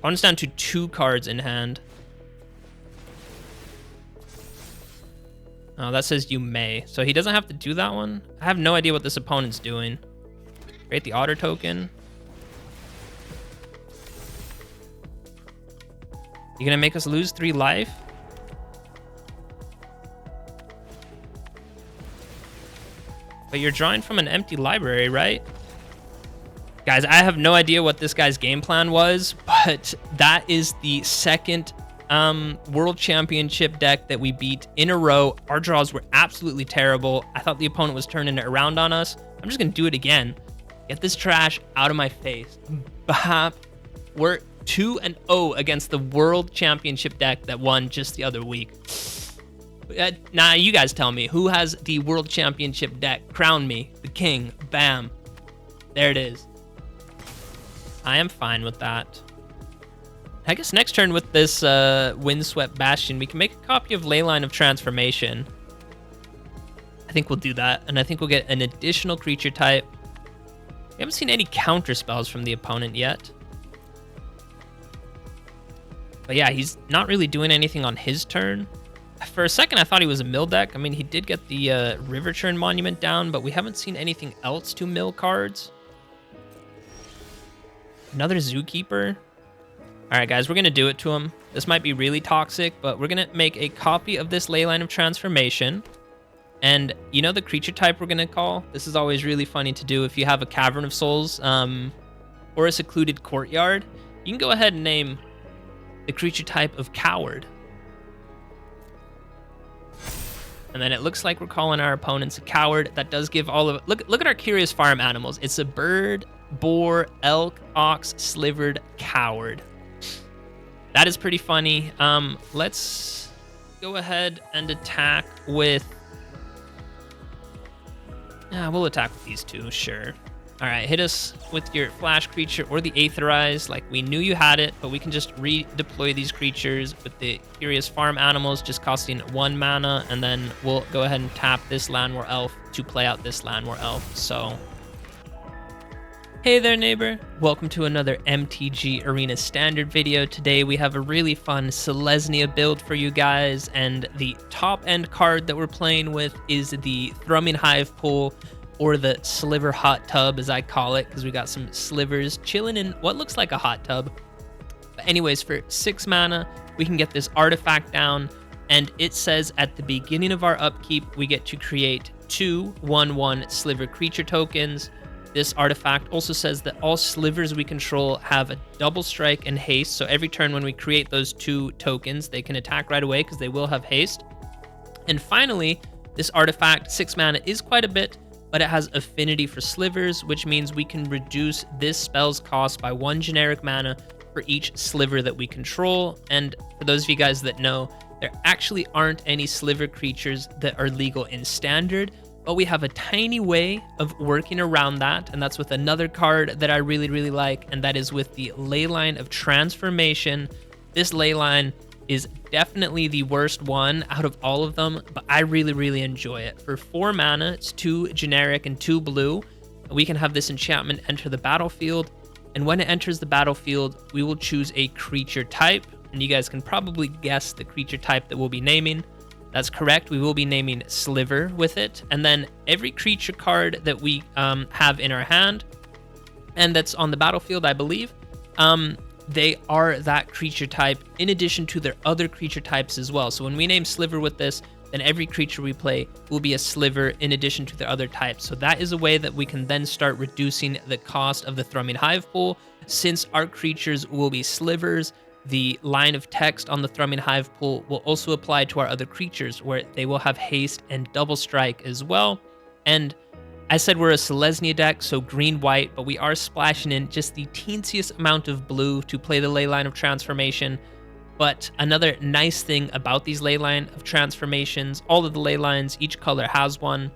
Opponent's down to 2 cards in hand. Oh, that says you may. So he doesn't have to do that one. I have no idea what this opponent's doing. Create the otter token. You gonna make us lose 3 life? But you're drawing from an empty library, right? Guys, I have no idea what this guy's game plan was, but that is the second World Championship deck that we beat in a row. Our draws were absolutely terrible. I thought the opponent was turning it around on us. I'm just gonna do it again. Get this trash out of my face. Bap. We're 2-0 against the World Championship deck that won just the other week. Now, you guys tell me, who has the World Championship deck? Crown me, the king. Bam. There it is. I am fine with that. I guess next turn with this Windswept Bastion, we can make a copy of Leyline of Transformation. I think we'll do that, and I think we'll get an additional creature type. We haven't seen any counter spells from the opponent yet. But yeah, he's not really doing anything on his turn. For a second, I thought he was a mill deck. I mean, he did get the River Churn Monument down, but we haven't seen anything else to mill cards. Another Zookeeper. All right, guys, we're going to do it to him. This might be really toxic, but we're going to make a copy of this Leyline of Transformation. And you know the creature type we're going to call? This is always really funny to do if you have a Cavern of Souls or a Secluded Courtyard. You can go ahead and name the creature type of Coward. And then it looks like we're calling our opponents a coward. That does give all of... Look at our Curious Farm animals. It's a bird, boar, elk, ox, slivered, coward. That is pretty funny. Let's go ahead and attack with... we'll attack with these two, sure. All right, hit us with your flash creature or the Aetherize. Like, we knew you had it, but we can just redeploy these creatures with the Curious Farm animals, just costing 1 mana, and then we'll go ahead and tap this Llanowar Elf to play out this Llanowar Elf. So, hey there, neighbor. Welcome to another MTG Arena Standard video. Today we have a really fun Selesnya build for you guys, and the top-end card that we're playing with is the Thrumming Hivepool, or the Sliver Hot Tub, as I call it, because we got some slivers chilling in what looks like a hot tub. But anyways, for 6 mana, we can get this artifact down, and it says at the beginning of our upkeep, we get to create 2 1/1 sliver creature tokens. This artifact also says that all slivers we control have a double strike and haste, so every turn when we create those 2 tokens, they can attack right away because they will have haste. And finally, this artifact, 6 mana, is quite a bit, but it has affinity for slivers, which means we can reduce this spell's cost by 1 generic mana for each sliver that we control. And for those of you guys that know, there actually aren't any sliver creatures that are legal in standard, but we have a tiny way of working around that, and that's with another card that I really, really like, and that is with the Leyline of Transformation. This Leyline is definitely the worst one out of all of them, but I really, really enjoy it. For 4 mana, it's 2 generic and 2 blue. We can have this enchantment enter the battlefield, and when it enters the battlefield, we will choose a creature type, and you guys can probably guess the creature type that we'll be naming. That's correct, we will be naming Sliver with it, and then every creature card that we have in our hand, and that's on the battlefield, I believe, they are that creature type in addition to their other creature types as well. So when we name Sliver with this, then every creature we play will be a Sliver in addition to their other types. So that is a way that we can then start reducing the cost of the Thrumming Hivepool. Since our creatures will be slivers, the line of text on the Thrumming Hivepool will also apply to our other creatures, where they will have haste and double strike as well. And I said we're a Selesnya deck, so green-white, but we are splashing in just the teensiest amount of blue to play the Leyline of Transformation. But another nice thing about these Leyline of Transformations, all of the Leylines, each color has one,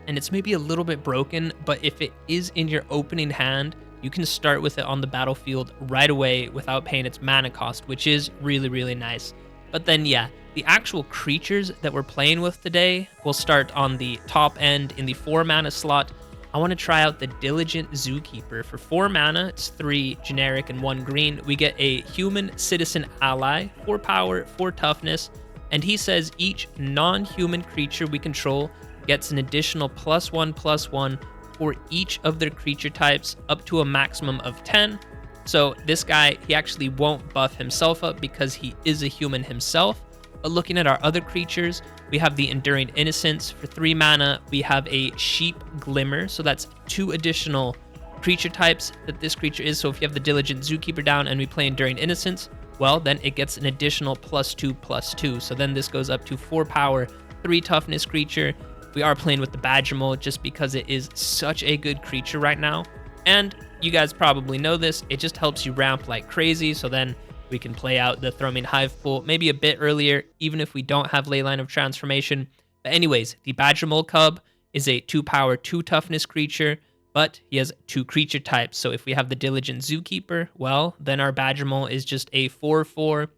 and it's maybe a little bit broken, but if it is in your opening hand, you can start with it on the battlefield right away without paying its mana cost, which is really, really nice. But then, yeah, the actual creatures that we're playing with today will start on the top end in the 4 mana slot. I want to try out the Diligent Zookeeper. For 4 mana, it's 3 generic and 1 green. We get a human citizen ally, 4 power, 4 toughness, and he says each non-human creature we control gets an additional +1/+1 for each of their creature types up to a maximum of 10. So this guy, he actually won't buff himself up because he is a human himself. But looking at our other creatures, we have the Enduring Innocence. For 3 mana, we have a Sheep Glimmer. So that's 2 additional creature types that this creature is. So if you have the Diligent Zookeeper down and we play Enduring Innocence, well, then it gets an additional +2/+2. So then this goes up to 4 power, 3 toughness creature. We are playing with the Badgermole just because it is such a good creature right now. And you guys probably know this, it just helps you ramp like crazy. So then we can play out the Thrumming Hivepool maybe a bit earlier, even if we don't have Leyline of Transformation. But anyways, the Badgermole Cub is a 2 power, 2 toughness creature, but he has 2 creature types. So if we have the Diligent Zookeeper, well, then our Badgermole is just a 4/4.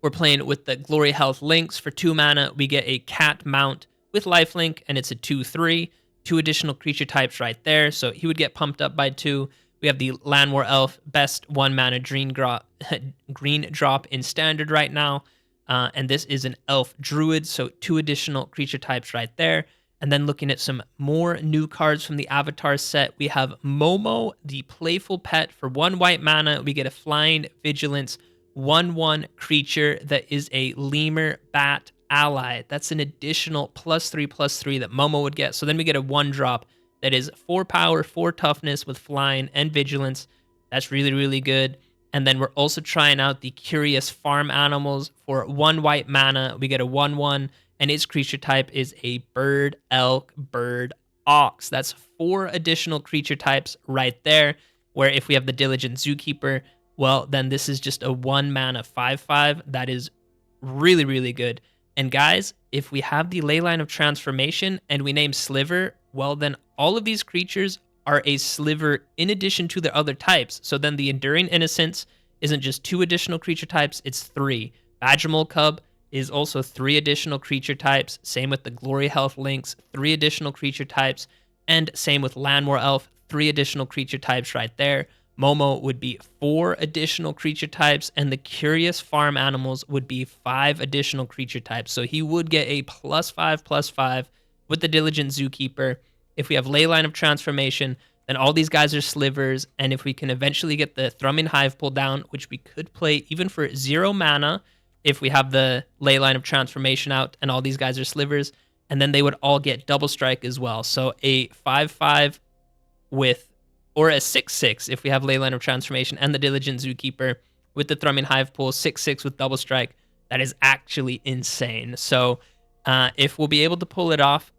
We're playing with the Gloryheath Lynx. For 2 mana, we get a Cat Mount with lifelink, and it's a 2/3. 2 additional creature types right there, so he would get pumped up by 2. We have the Llanowar Elf, best 1 mana green drop in standard right now. And this is an Elf Druid, so 2 additional creature types right there. And then looking at some more new cards from the Avatar set, we have Momo, the Playful Pet. For 1 white mana, we get a Flying Vigilance 1/1 creature that is a Lemur Bat ally. That's an additional +3/+3 that Momo would get. So then we get a 1-drop that is 4 power, 4 toughness with flying and vigilance. That's really, really good. And then we're also trying out the Curious Farm Animals. For 1 white mana, we get a 1/1, and its creature type is a Bird, Elk, Bird, Ox. That's 4 additional creature types right there, where if we have the Diligent Zookeeper, well, then this is just a 1 mana 5/5. That is really, really good. And guys, if we have the Leyline of Transformation and we name Sliver, well, then all of these creatures are a sliver in addition to the other types. So then the Enduring Innocence isn't just 2 additional creature types, it's 3. Badgermole Cub is also 3 additional creature types. Same with the Gloryheath Lynx, 3 additional creature types. And same with Llanowar Elf, 3 additional creature types right there. Momo would be 4 additional creature types, and the Curious Farm Animals would be 5 additional creature types. So he would get a +5/+5 with the Diligent Zookeeper. If we have Leyline of Transformation, then all these guys are slivers, and if we can eventually get the Thrumming Hivepool down, which we could play even for 0 mana if we have the Leyline of Transformation out and all these guys are slivers, and then they would all get double strike as well. So a 5/5 with, or a 6/6 if we have Leyline of Transformation and the Diligent Zookeeper with the Thrumming Hivepool, 6/6 with double strike. That is actually insane. So if we'll be able to pull it off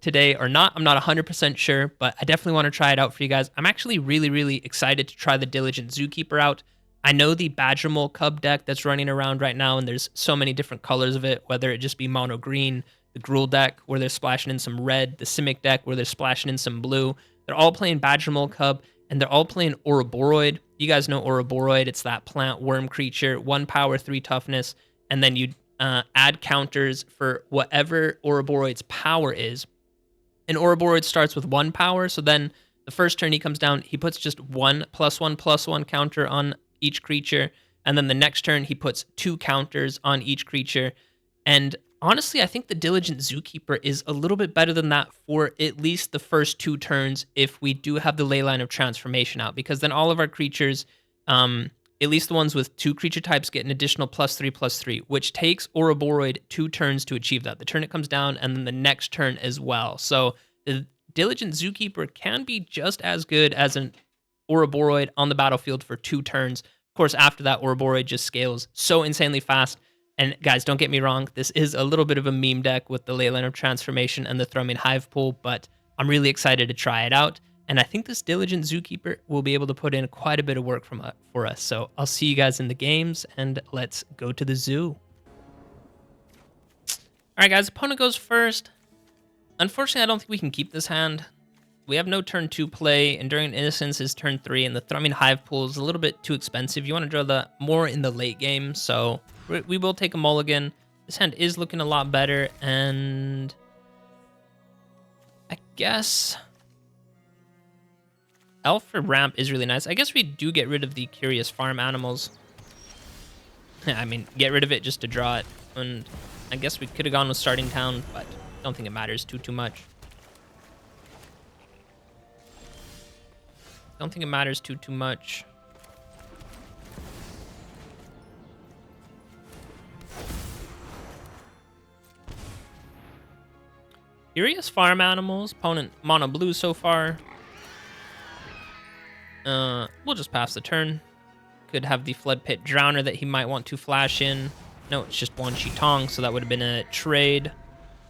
today or not, I'm not 100% sure, but I definitely want to try it out for you guys. I'm actually really, really excited to try the Diligent Zookeeper out. I know the Badgermole Cub deck that's running around right now, and there's so many different colors of it, whether it just be mono green, the Gruul deck where they're splashing in some red, the Simic deck where they're splashing in some blue. They're all playing Badgermole Cub, and they're all playing Ouroboros. You guys know Ouroboros. It's that plant worm creature, 1 power, 3 toughness, and then you add counters for whatever Ouroboros' power is. And Ouroboros starts with 1 power, so then the first turn he comes down, he puts just 1 +1/+1 counter on each creature, and then the next turn he puts 2 counters on each creature. And honestly, I think the Diligent Zookeeper is a little bit better than that for at least the first 2 turns if we do have the Leyline of Transformation out, because then all of our creatures, at least the ones with 2 creature types, get an additional +3/+3, which takes Ouroboros 2 turns to achieve that. The turn it comes down, and then the next turn as well. So the Diligent Zookeeper can be just as good as an Ouroboros on the battlefield for 2 turns. Of course, after that, Ouroboros just scales so insanely fast. And guys, don't get me wrong, this is a little bit of a meme deck with the Leyline of Transformation and the Thrumming Hivepool, but I'm really excited to try it out. And I think this Diligent Zookeeper will be able to put in quite a bit of work for us. So I'll see you guys in the games, and let's go to the zoo. All right, guys, opponent goes first. Unfortunately, I don't think we can keep this hand. We have no turn 2 play. Enduring Innocence is turn 3, and the Thrumming Hivepool is a little bit too expensive. You want to draw that more in the late game, so we will take a mulligan. This hand is looking a lot better, and I guess Elf for ramp is really nice. I guess we do get rid of the curious farm animals. I mean, get rid of it just to draw it. And I guess we could have gone with starting town, but I don't think it matters too much. Don't think it matters too much. Curious farm animals. Opponent mono blue so far. We'll just pass the turn. Could have the Flood Pit Drowner that he might want to flash in. No, it's just one Shitong, so that would have been a trade.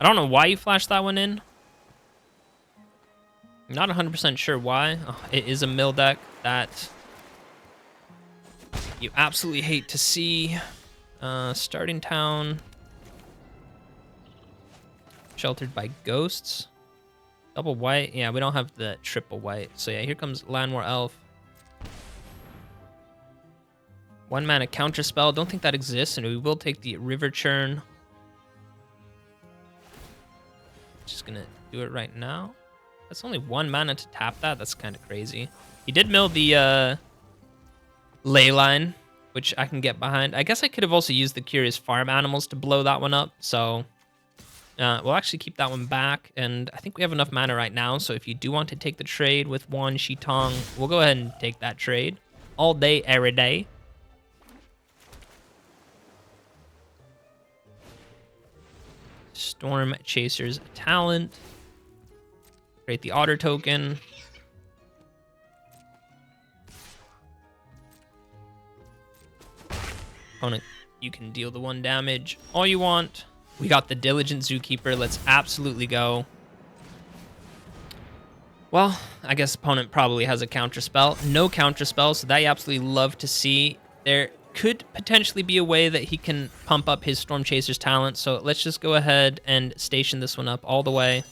I don't know why you flashed that one in. I'm not 100% sure why. Oh, it is a mill deck that you absolutely hate to see. Starting town. Sheltered by ghosts. Double white. Yeah, we don't have the triple white. So yeah, here comes Llanowar Elf. 1 mana counter spell. Don't think that exists, and we will take the River Churn. Just gonna do it right now. That's only 1 mana to tap that. That's kind of crazy. He did mill the Leyline, which I can get behind. I guess I could have also used the Curious Farm Animals to blow that one up. So we'll actually keep that one back. And I think we have enough mana right now. So if you do want to take the trade with one Shitong, we'll go ahead and take that trade. All day, every day. Storm Chaser's talent. Create the Otter token. Opponent, you can deal the 1 damage all you want. We got the Diligent Zookeeper. Let's absolutely go. Well, I guess opponent probably has a counter spell. No counter spell, so that I absolutely love to see. There could potentially be a way that he can pump up his Storm Chaser's talent, so let's just go ahead and station this one up all the way.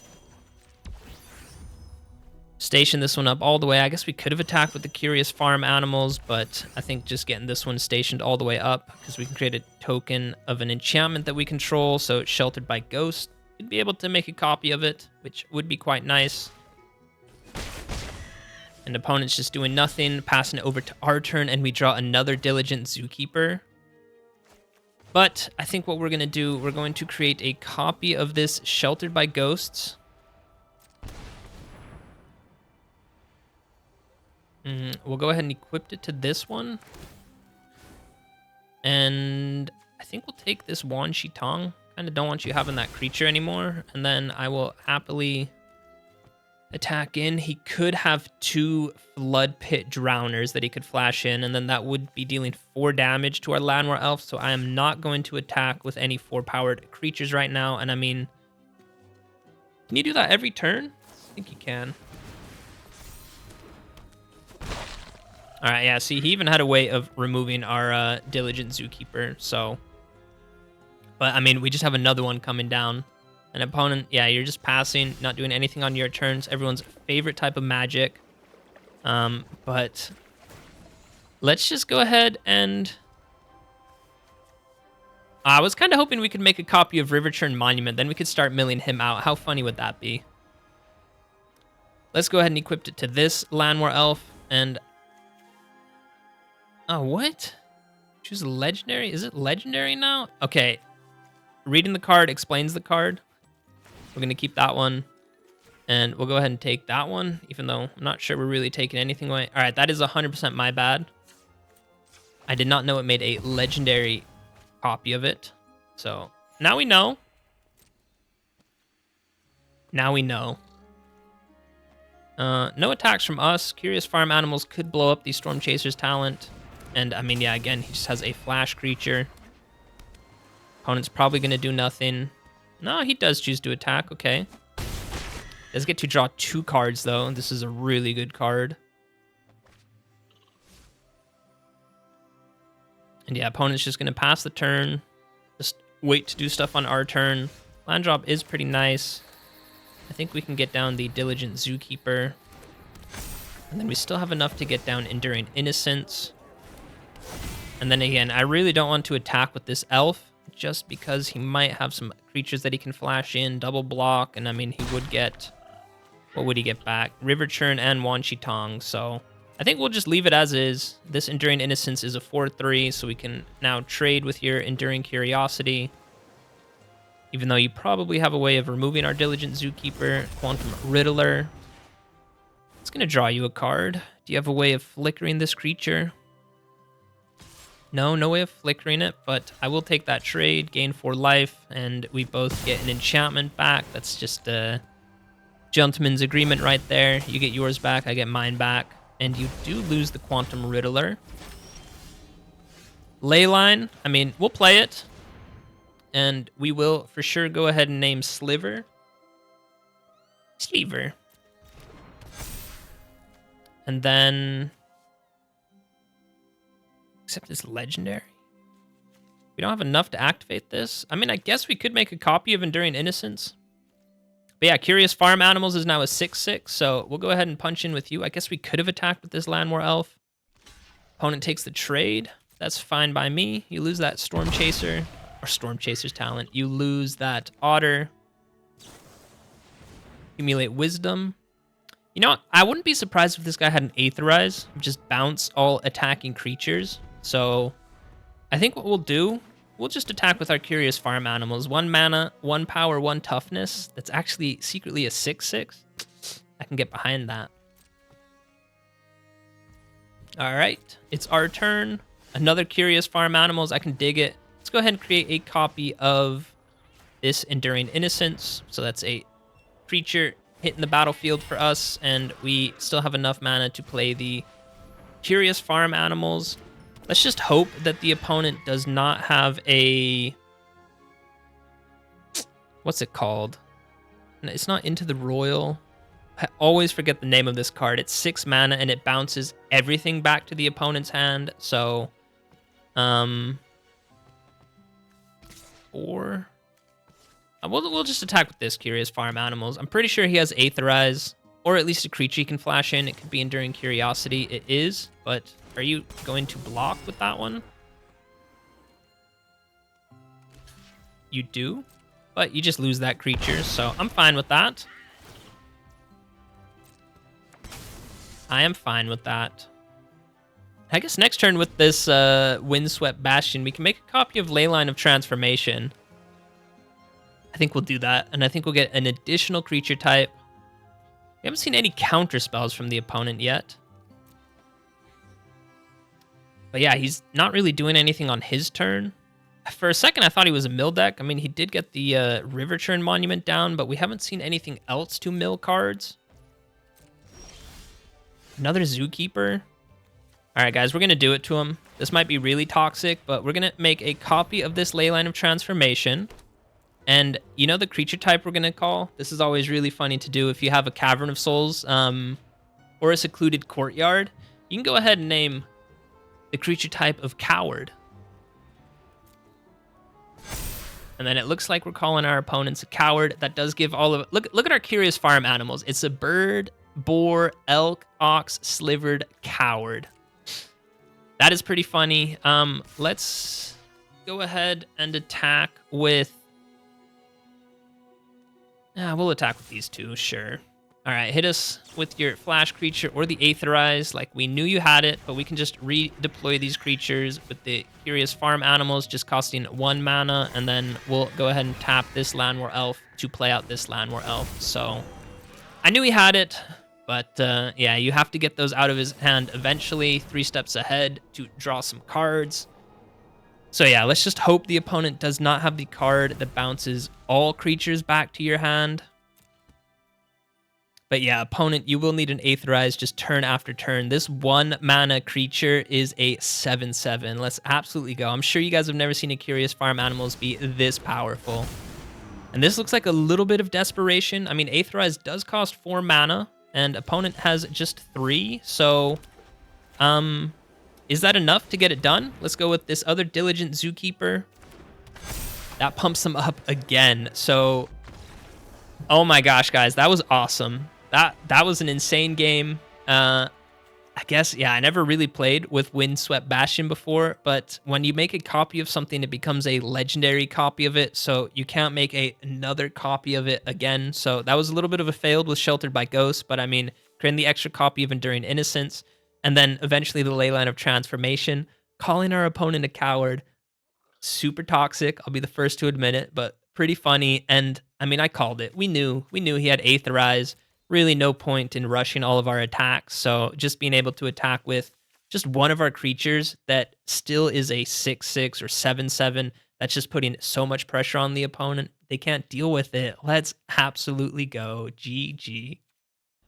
Station this one up all the way. I guess we could have attacked with the Curious Farm Animals, but I think just getting this one stationed all the way up, because we can create a token of an enchantment that we control, so it's sheltered by Ghost. We'd be able to make a copy of it, which would be quite nice. And opponent's just doing nothing, passing it over to our turn, and we draw another Diligent Zookeeper. But I think what we're going to do, we're going to create a copy of this Sheltered by Ghosts. We'll go ahead and equip it to this one. And I think we'll take this Wan Shitong. Kind of don't want you having that creature anymore. And then I will happily attack in. He could have 2 Flood Pit Drowners that he could flash in, and then that would be dealing 4 damage to our Llanowar Elf, so I am not going to attack with any 4-powered creatures right now. And I mean, can you do that every turn? I think you can. All right, yeah, see, he even had a way of removing our Diligent Zookeeper, so. But, I mean, we just have another one coming down. An opponent, yeah, you're just passing, not doing anything on your turns. Everyone's favorite type of magic. But let's just go ahead and... I was kind of hoping we could make a copy of Riverchurn Monument. Then we could start milling him out. How funny would that be? Let's go ahead and equip it to this Llanowar Elf. And... oh, what? Choose a legendary? Is it legendary now? Okay. Reading the card explains the card. We're going to keep that one. And we'll go ahead and take that one, even though I'm not sure we're really taking anything away. All right, that is 100% my bad. I did not know it made a legendary copy of it. So now we know. Now we know. No attacks from us. Curious Farm Animals could blow up the Storm Chaser's talent. And, I mean, yeah, again, he just has a flash creature. Opponent's probably going to do nothing. No, he does choose to attack. Okay. Does get to draw 2 cards, though. This is a really good card. And, yeah, opponent's just going to pass the turn. Just wait to do stuff on our turn. Land drop is pretty nice. I think we can get down the Diligent Zookeeper. And then we still have enough to get down Enduring Innocence. And then again, I really don't want to attack with this elf, just because he might have some creatures that he can flash in, double block, and I mean, he would get What would he get back? River Churn and Wan Shi Tong. So I think we'll just leave it as is. This Enduring Innocence is a 4/3, so we can now trade with your Enduring Curiosity. Even though you probably have a way of removing our Diligent Zookeeper. Quantum Riddler. It's going to draw you a card. Do you have a way of flickering this creature? No way of flickering it, but I will take that trade, gain 4 life, and we both get an enchantment back. That's just a gentleman's agreement right there. You get yours back, I get mine back, and you do lose the Quantum Riddler. Leyline, I mean, we'll play it, and we will for sure go ahead and name Sliver. And then... Except it's legendary. We don't have enough to activate this. I mean, I guess we could make a copy of Enduring Innocence. But yeah, Curious Farm Animals is now a 6/6, so we'll go ahead and punch in with you. I guess we could have attacked with this Llanowar Elf. Opponent takes the trade. That's fine by me. You lose that Storm Chaser, or Storm Chaser's talent. You lose that Otter. Accumulate Wisdom. You know, I wouldn't be surprised if this guy had an Aetherize, just bounce all attacking creatures. So I think what we'll do, we'll just attack with our Curious Farm Animals. 1 mana, 1 power, 1 toughness. That's actually secretly a 6/6. I can get behind that. All right, it's our turn. Another Curious Farm Animals. I can dig it. Let's go ahead and create a copy of this Enduring Innocence. So that's a creature hitting the battlefield for us, and we still have enough mana to play the Curious Farm Animals. Let's just hope that the opponent does not have a... What's it called? It's not Into the Royal. I always forget the name of this card. It's 6 mana, and it bounces everything back to the opponent's hand. So, 4... We'll just attack with this Curious Farm Animals. I'm pretty sure he has Aetherize, or at least a creature he can flash in. It could be Enduring Curiosity. It is, but are you going to block with that one? You do, but you just lose that creature, so I'm fine with that. I am fine with that. I guess next turn with this Windswept Bastion, we can make a copy of Leyline of Transformation. I think we'll do that, and I think we'll get an additional creature type. We haven't seen any counter spells from the opponent yet. But yeah, he's not really doing anything on his turn. For a second, I thought he was a mill deck. I mean, he did get the River Churn Monument down, but we haven't seen anything else to mill cards. Another Zookeeper. All right, guys, we're going to do it to him. This might be really toxic, but we're going to make a copy of this Leyline of Transformation. And you know the creature type we're going to call? This is always really funny to do if you have a Cavern of Souls or a Secluded Courtyard. You can go ahead and name the creature type of Coward. And then it looks like we're calling our opponents a Coward. That does give all of it. Look at our Curious Farm Animals. It's a bird, boar, elk, ox, slivered, coward. That is pretty funny. Let's go ahead and attack with... we'll attack with these two, sure. All right, hit us with your flash creature or the Aetherize. Like, we knew you had it, but we can just redeploy these creatures with the Curious Farm Animals, just costing 1 mana, and then we'll go ahead and tap this Llanowar Elf to play out this Llanowar Elf. So, I knew he had it, but yeah, you have to get those out of his hand eventually, 3 steps ahead to draw some cards. So yeah, let's just hope the opponent does not have the card that bounces all creatures back to your hand. But yeah, opponent, you will need an Aetherize just turn after turn. This 1 mana creature is a 7/7. Let's absolutely go. I'm sure you guys have never seen a Curious Farm Animals be this powerful. And this looks like a little bit of desperation. I mean, Aetherize does cost 4 mana, and opponent has just 3. So, is that enough to get it done? Let's go with this other Diligent Zookeeper. That pumps them up again. So, oh my gosh, guys, that was awesome. That was an insane game. I guess, yeah, I never really played with Windswept Bastion before, but when you make a copy of something, it becomes a legendary copy of it, so you can't make another copy of it again. So that was a little bit of a failed with Sheltered by Ghosts, but I mean, creating the extra copy of Enduring Innocence, and then eventually the Leyline of Transformation, calling our opponent a coward, super toxic. I'll be the first to admit it, but pretty funny. And I mean, I called it. We knew he had Aetherize. Really, no point in rushing all of our attacks. So just being able to attack with just one of our creatures that still is a 6/6 or 7/7. That's just putting so much pressure on the opponent. They can't deal with it. Let's absolutely go. GG.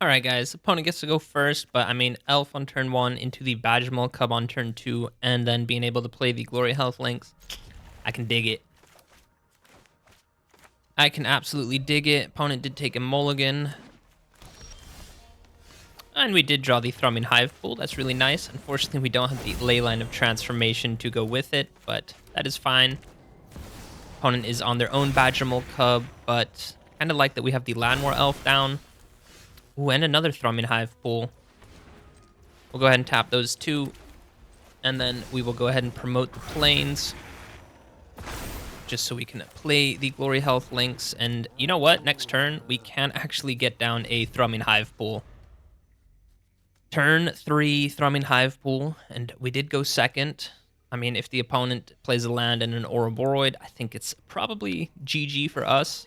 All right, guys. Opponent gets to go first, but I mean, Elf on turn 1 into the Badgermole Cub on turn 2, and then being able to play the Gloryheath Lynx. I can dig it. I can absolutely dig it. Opponent did take a mulligan. And we did draw the Thrumming Hivepool. That's really nice. Unfortunately, we don't have the Leyline of Transformation to go with it, but that is fine. Opponent is on their own Badgermole Cub, but I kind of like that we have the Llanowar Elf down. Ooh, and another Thrumming Hivepool. We'll go ahead and tap those two, and then we will go ahead and promote the planes, just so we can play the Gloryheath Lynx. And you know what? Next turn, we can actually get down a Thrumming Hivepool. Turn 3 Thrumming Hivepool, and we did go second. I mean, if the opponent plays a land and an Ouroboros, I think it's probably GG for us.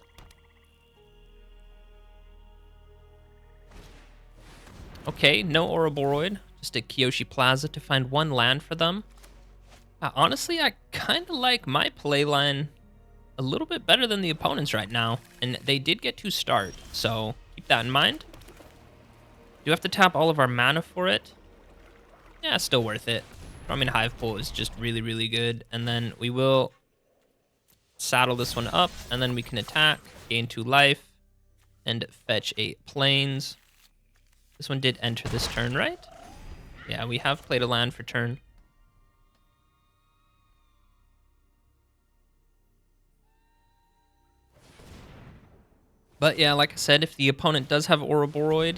Okay, no Ouroboros, just a Kyoshi Plaza to find one land for them. Honestly, I kind of like my playline a little bit better than the opponents right now, and they did get to start, so keep that in mind. Do have to tap all of our mana for it. Yeah, still worth it. Thrumming Hivepool is just really, really good, and then we will saddle this one up, and then we can attack, gain 2 life, and fetch 8 planes. This one did enter this turn, right? Yeah, we have played a land for turn. But yeah, like I said, if the opponent does have Ouroboros,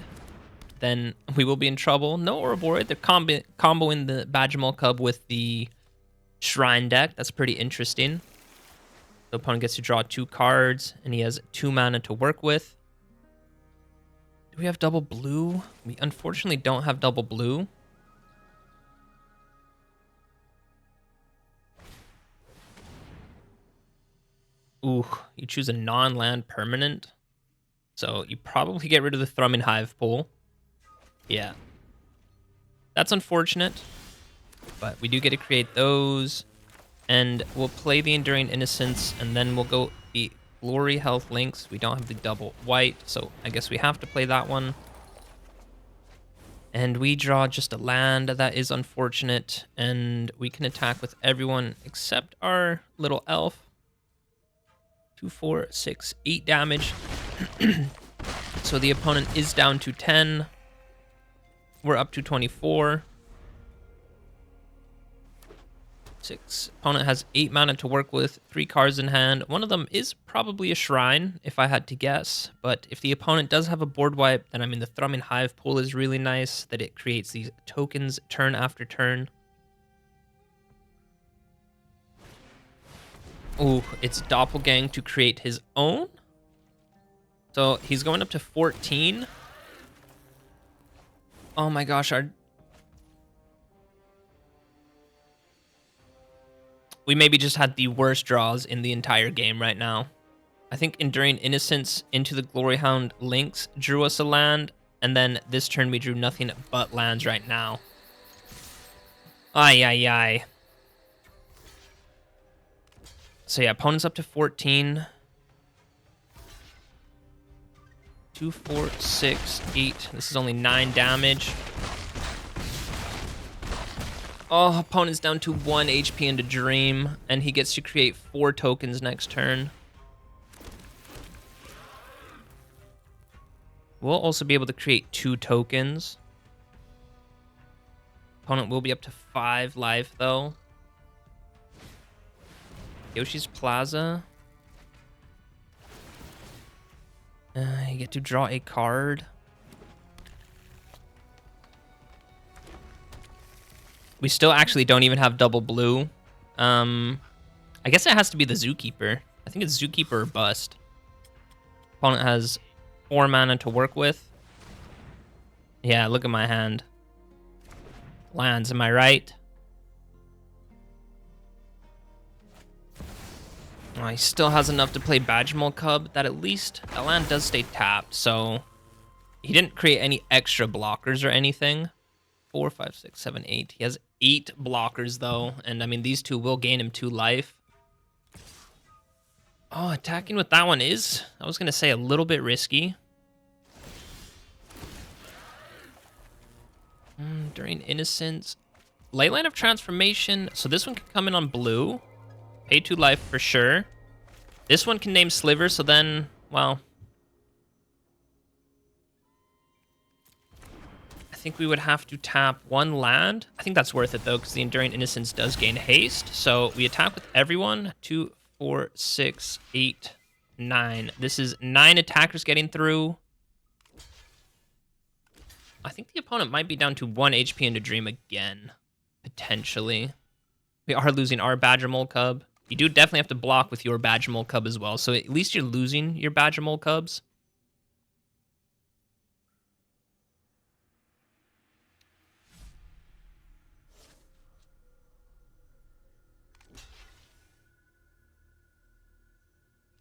then we will be in trouble. No Ouroboros, they're comboing the Badgermole Cub with the Shrine deck. That's pretty interesting. The opponent gets to draw 2 cards, and he has 2 mana to work with. Do we have double blue? We unfortunately don't have double blue. Ooh, you choose a non-land permanent. So you probably get rid of the Thrumming Hivepool. Yeah. That's unfortunate. But we do get to create those. And we'll play the Enduring Innocence, and then we'll go the Gloryheath Lynx. We don't have the double white, so I guess we have to play that one. And we draw just a land. That is unfortunate. And we can attack with everyone except our little elf. 2, 4, 6, 8 damage. So the opponent is down to 10. We're up to 24. 6. Opponent has 8 mana to work with, 3 cards in hand. One of them is probably a Shrine, if I had to guess. But if the opponent does have a board wipe, then I mean the Thrumming Hivepool is really nice, that it creates these tokens turn after turn. Ooh, it's Doppelgang to create his own. So he's going up to 14. Oh my gosh, we maybe just had the worst draws in the entire game right now. I think Enduring Innocence into the Gloryhound Lynx drew us a land, and then this turn we drew nothing but lands right now. Ay, ay, ay. So yeah, opponent's up to 14. 2, 4, 6, 8. This is only 9 damage. Oh, opponent's down to 1 HP into Dream, and he gets to create 4 tokens next turn. We'll also be able to create 2 tokens. Opponent will be up to 5 life, though. Yoshi's Plaza. You get to draw a card. We still actually don't even have double blue. I guess it has to be the Zookeeper. I think it's Zookeeper or bust. Opponent has 4 mana to work with. Yeah, look at my hand. Lands, am I right? Oh, he still has enough to play Badgermole Cub. That at least, that land does stay tapped, so he didn't create any extra blockers or anything. 4, 5, 6, 7, 8. He has 8 blockers though, and I mean these 2 will gain him 2 life. Oh, attacking with that one is, I was gonna say, a little bit risky. Enduring Innocence. Leyline of Transformation. So this one can come in on blue. Pay 2 life for sure. This one can name Sliver, so then, well, I think we would have to tap 1 land. I think that's worth it though, because the Enduring Innocence does gain haste. So we attack with everyone. 2, 4, 6, 8, 9. This is 9 attackers getting through. I think the opponent might be down to 1 HP into Dream again, potentially. We are losing our Badgermole Cub. You do definitely have to block with your Badgermole Cub as well, so at least you're losing your Badgermole Cubs.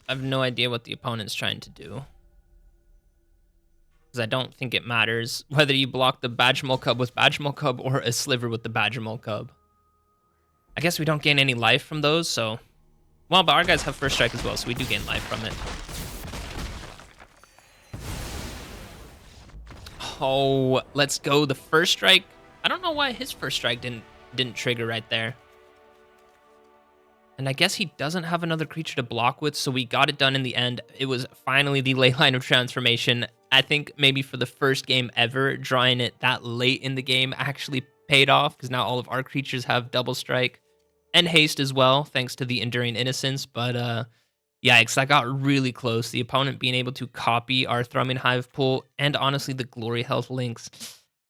I have no idea what the opponent's trying to do, because I don't think it matters whether you block the Badgermole Cub with Badgermole Cub or a Sliver with the Badgermole Cub. I guess we don't gain any life from those, so... Well, but our guys have first strike as well, so we do gain life from it. Oh, let's go. The first strike. I don't know why his first strike didn't trigger right there. And I guess he doesn't have another creature to block with, so we got it done in the end. It was finally the Leyline of Transformation. I think maybe for the first game ever, drawing it that late in the game actually paid off, because now all of our creatures have double strike and haste as well, thanks to the Enduring Innocence. But yikes, that got really close. The opponent being able to copy our Thrumming Hivepool and honestly the Gloryheath Lynx,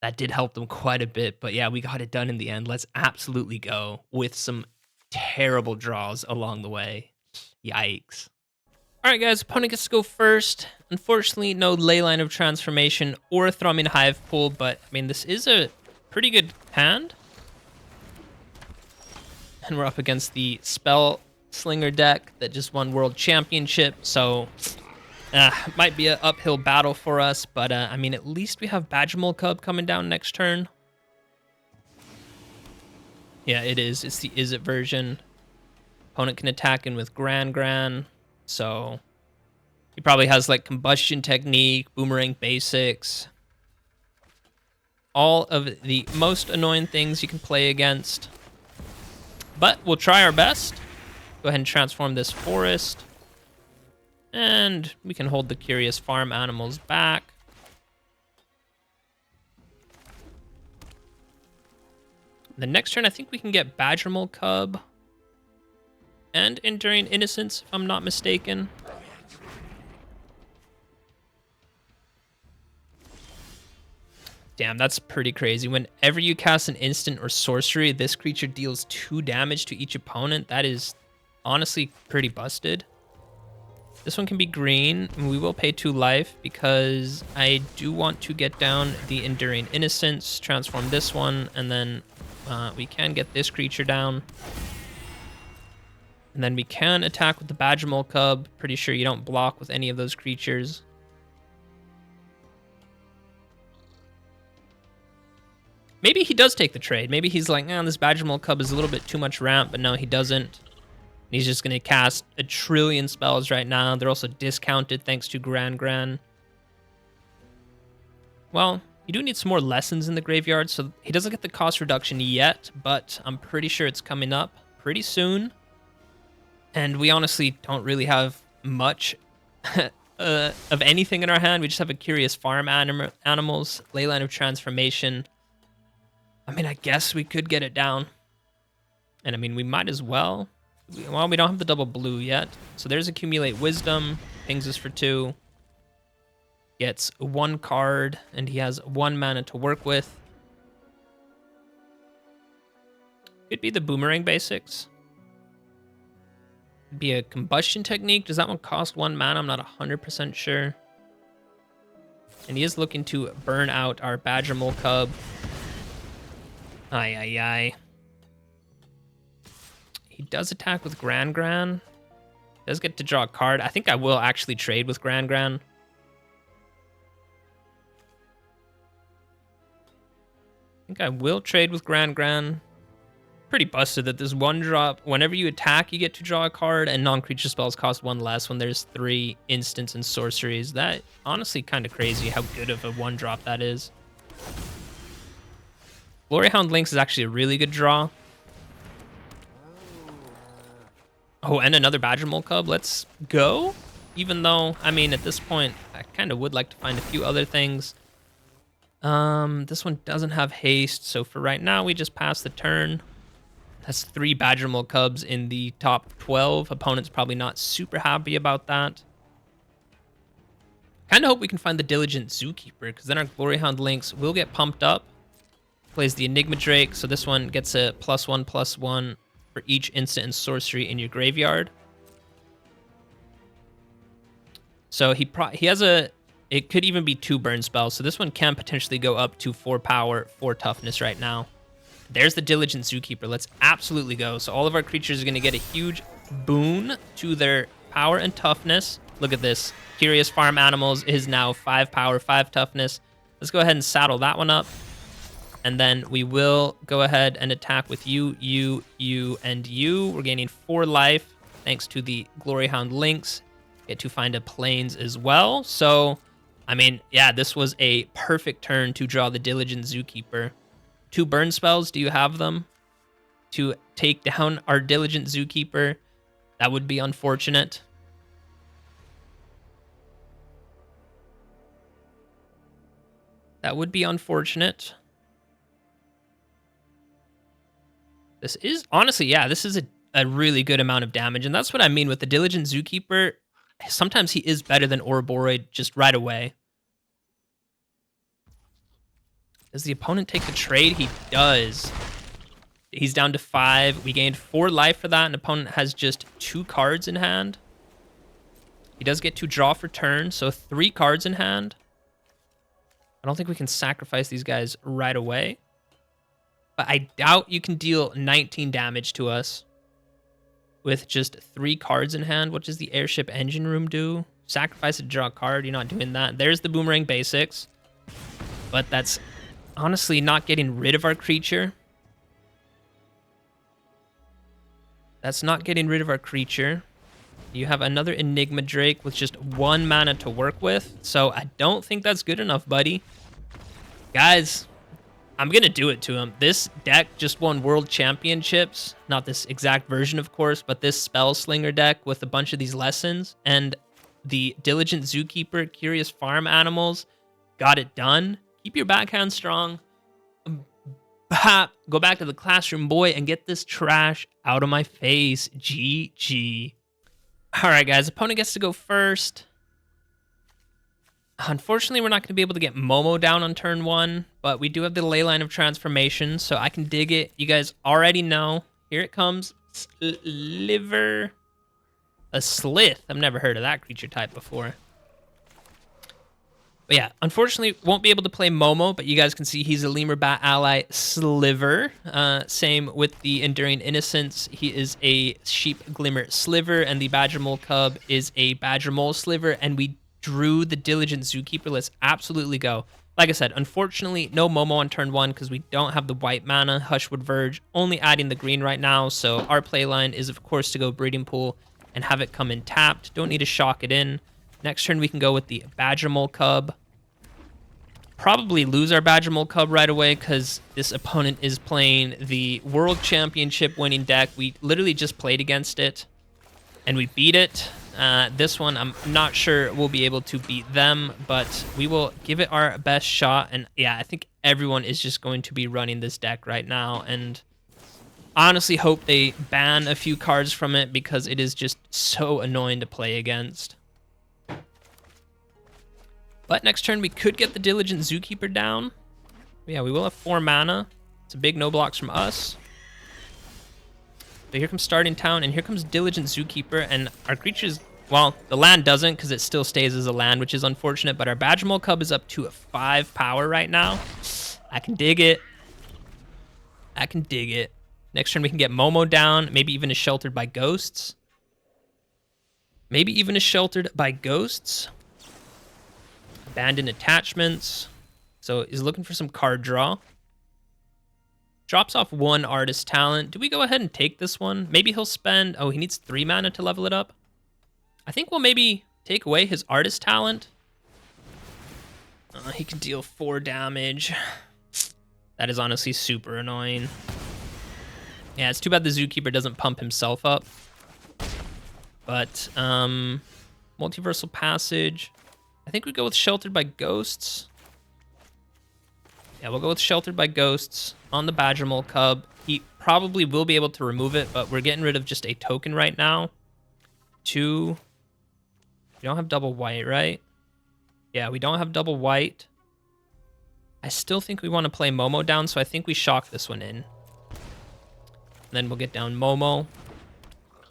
that did help them quite a bit. But yeah, we got it done in the end. Let's absolutely go with some terrible draws along the way. Yikes. All right, guys, opponent gets to go first. Unfortunately, no Leyline of Transformation or Thrumming Hivepool, but I mean, this is a pretty good hand. And we're up against the Spell Slinger deck that just won World Championship, so might be an uphill battle for us, but I mean, at least we have Badgermole Cub coming down next turn. Yeah, it is. It's the Is It version. Opponent can attack in with Gran, so he probably has like Combustion Technique, Boomerang Basics, all of the most annoying things you can play against. But we'll try our best. Go ahead and transform this forest. And we can hold the curious farm animals back. The next turn, I think we can get Badgermole Cub and Enduring Innocence, if I'm not mistaken. Damn, that's pretty crazy. Whenever you cast an instant or sorcery, this creature deals 2 damage to each opponent. That is honestly pretty busted. This one can be green, and we will pay 2 life because I do want to get down the Enduring Innocence, transform this one, and then we can get this creature down. And then we can attack with the Badgermole Cub. Pretty sure you don't block with any of those creatures. Maybe he does take the trade. Maybe he's like, this Badgermole Cub is a little bit too much ramp, but no, he doesn't. He's just going to cast a trillion spells right now. They're also discounted thanks to Gran. Well, you do need some more lessons in the graveyard, so he doesn't get the cost reduction yet, but I'm pretty sure it's coming up pretty soon. And we honestly don't really have much of anything in our hand. We just have a curious farm animals, Leyline of Transformation. I mean, I guess we could get it down. And I mean, we might as well. Well, we don't have the double blue yet. So there's Accumulate Wisdom. Pings us for 2. Gets 1 card, and he has 1 mana to work with. Could be the boomerang basics. Could be a combustion technique. Does that one cost 1 mana? I'm not 100% sure. And he is looking to burn out our Badgermole Cub. Ay, ay, ay. He does attack with Gran. Does get to draw a card. I think I will actually trade with Gran. I think I will trade with Gran. Pretty busted that this 1-drop, whenever you attack, you get to draw a card, and non-creature spells cost 1 less when there's 3 instants and sorceries. That, honestly, kind of crazy how good of a 1-drop that is. Gloryheath Lynx is actually a really good draw. Oh, and another Badgermole Cub. Let's go. Even though, I mean, at this point, I kind of would like to find a few other things. This one doesn't have haste, so for right now, we just pass the turn. That's 3 Badgermole Cubs in the top 12. Opponent's probably not super happy about that. Kind of hope we can find the Diligent Zookeeper, because then our Gloryheath Lynx will get pumped up. Plays the Enigma Drake, so this one gets a +1/+1 for each instant and sorcery in your graveyard. So he has a... It could even be 2 burn spells, so this one can potentially go up to 4 power, 4 toughness right now. There's the Diligent Zookeeper. Let's absolutely go. So all of our creatures are going to get a huge boon to their power and toughness. Look at this. Curious Farm Animals is now 5 power, 5 toughness. Let's go ahead and saddle that one up. And then we will go ahead and attack with you, and you. We're gaining 4 life thanks to the Gloryheath Lynx. Get to find a plains as well. So, I mean, yeah, this was a perfect turn to draw the Diligent Zookeeper. 2 burn spells, do you have them? To take down our Diligent Zookeeper. That would be unfortunate. That would be unfortunate. This is, honestly, yeah, this is a really good amount of damage. And that's what I mean with the Diligent Zookeeper. Sometimes he is better than Ouroboros just right away. Does the opponent take the trade? He does. He's down to 5. We gained 4 life for that, and opponent has just 2 cards in hand. He does get to draw for turn, so 3 cards in hand. I don't think we can sacrifice these guys right away. But I doubt you can deal 19 damage to us with just 3 cards in hand. What does the Airship Engine Room do? Sacrifice to draw a card. You're not doing that. There's the Boomerang Basics. But that's honestly not getting rid of our creature. That's not getting rid of our creature. You have another Enigma Drake with just 1 mana to work with. So I don't think that's good enough, buddy. Guys, I'm going to do it to him. This deck just won World Championships. Not this exact version, of course, but this Spell Slinger deck with a bunch of these lessons. And the Diligent Zookeeper, Curious Farm Animals, got it done. Keep your backhand strong. Go back to the classroom, boy, and get this trash out of my face. GG. All right, guys. Opponent gets to go first. Unfortunately, we're not going to be able to get Momo down on turn 1, but we do have the Leyline of Transformation, so I can dig it. You guys already know. Here it comes. Sliver. A Slith. I've never heard of that creature type before. But yeah, unfortunately, won't be able to play Momo, but you guys can see he's a Lemur Bat ally Sliver. Same with the Enduring Innocence. He is a Sheep Glimmer Sliver, and the Badgermole Cub is a Badgermole Sliver, and we drew the Diligent Zookeeper. Let's absolutely go. Like I said, unfortunately, no Momo on turn 1 because we don't have the white mana. Hushwood Verge, only adding the green right now, so our playline is, of course, to go Breeding Pool and have it come in tapped. Don't need to shock it in. Next turn, we can go with the Badgermole Cub. Probably lose our Badgermole Cub right away because this opponent is playing the World Championship winning deck. We literally just played against it, and we beat it. This one, I'm not sure we'll be able to beat them, but we will give it our best shot. And yeah, I think everyone is just going to be running this deck right now, and honestly hope they ban a few cards from it because it is just so annoying to play against. But next turn, we could get the Diligent Zookeeper down. But yeah, we will have 4 mana. It's a big no blocks from us. So here comes Starting Town, and here comes Diligent Zookeeper, and our creatures, well, the land doesn't because it still stays as a land, which is unfortunate, but our Badgermole Cub is up to a 5 power right now. I can dig it. I can dig it. Next turn we can get Momo down, maybe even a Sheltered by Ghosts. Maybe even a Sheltered by Ghosts. Abandoned Attachments. So he's looking for some card draw. Drops off 1 Artist Talent. Do we go ahead and take this one? Maybe he'll spend... Oh, he needs 3 mana to level it up. I think we'll maybe take away his Artist Talent. He can deal 4 damage. That is honestly super annoying. Yeah, it's too bad the Zookeeper doesn't pump himself up. But, Multiversal Passage. I think we go with Sheltered by Ghosts. Yeah, we'll go with Sheltered by Ghosts on the Badgermole Cub. He probably will be able to remove it, but we're getting rid of just a token right now. 2. We don't have double white, right? Yeah, we don't have double white. I still think we want to play Momo down, so I think we shock this one in. And then we'll get down Momo.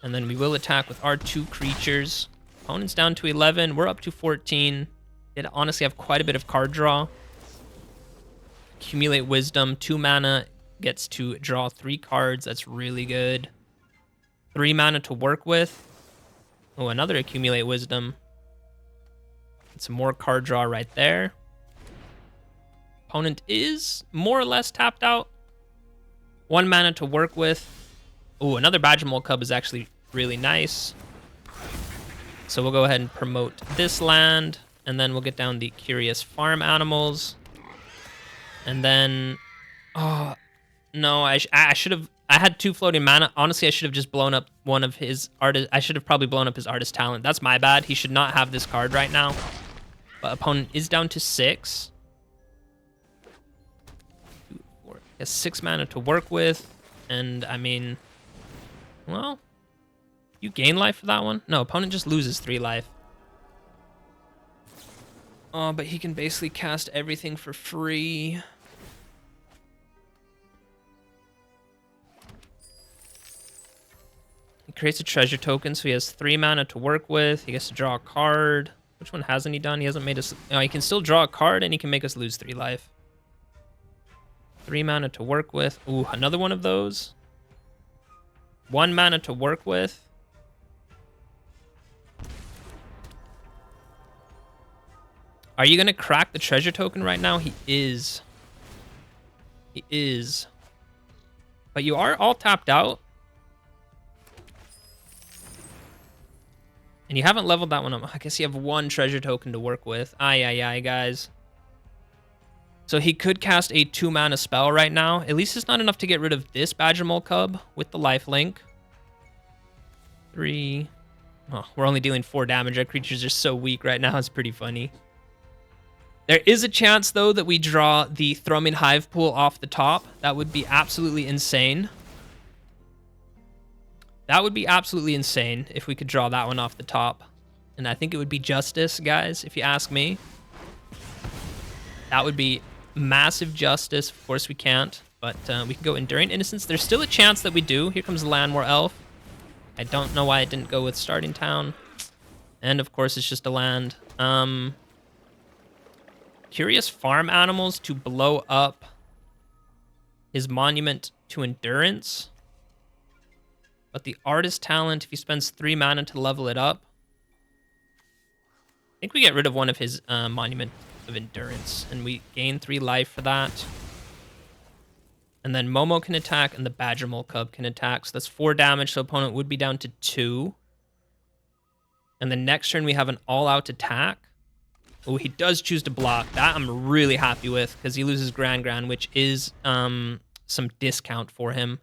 And then we will attack with our 2 creatures. Opponent's down to 11. We're up to 14. It honestly have quite a bit of card draw. Accumulate Wisdom. 2 mana gets to draw 3 cards. That's really good. 3 mana to work with. Oh, another Accumulate Wisdom. And some more card draw right there. Opponent is more or less tapped out. 1 mana to work with. Oh, another Badgermole Cub is actually really nice. So we'll go ahead and promote this land, and then we'll get down the Curious Farm Animals. And then, oh, no, I should have, I had 2 floating mana. Honestly, I should have just blown up one of his artist, I should have probably blown up his Artist Talent. That's my bad. He should not have this card right now. But opponent is down to 6. 2, 4, he has 6 mana to work with. And I mean, well, you gain life for that one? No, opponent just loses 3 life. Oh, but he can basically cast everything for free. He creates a treasure token, so he has 3 mana to work with. He gets to draw a card. Which one hasn't he done? He hasn't made us... No, he can still draw a card, and he can make us lose 3 life. 3 mana to work with. Ooh, another one of those. 1 mana to work with. Are you going to crack the treasure token right now? He is. He is. But you are all tapped out. And you haven't leveled that one up. I guess you have 1 treasure token to work with. Aye, guys. So he could cast a 2 mana spell right now. At least it's not enough to get rid of this Badgermole Cub with the lifelink. 3. Oh, we're only dealing 4 damage. Our creatures are so weak right now. It's pretty funny. There is a chance, though, that we draw the Thrumming Hivepool off the top. That would be absolutely insane. That would be absolutely insane if we could draw that one off the top. And I think it would be justice, guys, if you ask me. That would be massive justice. Of course we can't, but we can go Enduring Innocence. There's still a chance that we do. Here comes the Llanowar Elf. I don't know why I didn't go with Starting Town. And, of course, it's just a land. Curious Farm Animals to blow up his Monument to Endurance. But the Artist Talent, if he spends 3 mana to level it up, I think we get rid of one of his Monument of Endurance, and we gain 3 life for that. And then Momo can attack, and the Badgermole Cub can attack. So that's 4 damage, so opponent would be down to 2. And then next turn we have an all-out attack. Oh, he does choose to block. That I'm really happy with, because he loses Grand, which is some discount for him.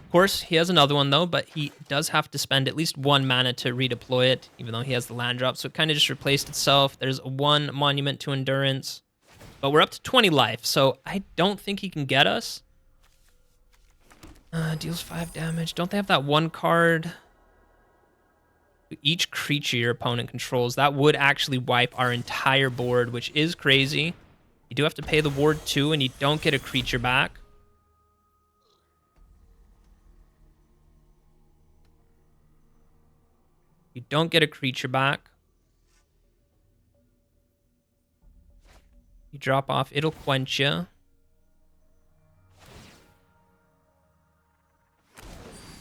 Of course, he has another one, though, but he does have to spend at least 1 mana to redeploy it, even though he has the land drop. So it kind of just replaced itself. There's 1 Monument to Endurance. But we're up to 20 life, so I don't think he can get us. Deals 5 damage. Don't they have that 1 card? Each creature your opponent controls. That would actually wipe our entire board, which is crazy. You do have to pay the ward too, and you don't get a creature back. You don't get a creature back. You drop off, it'll quench you.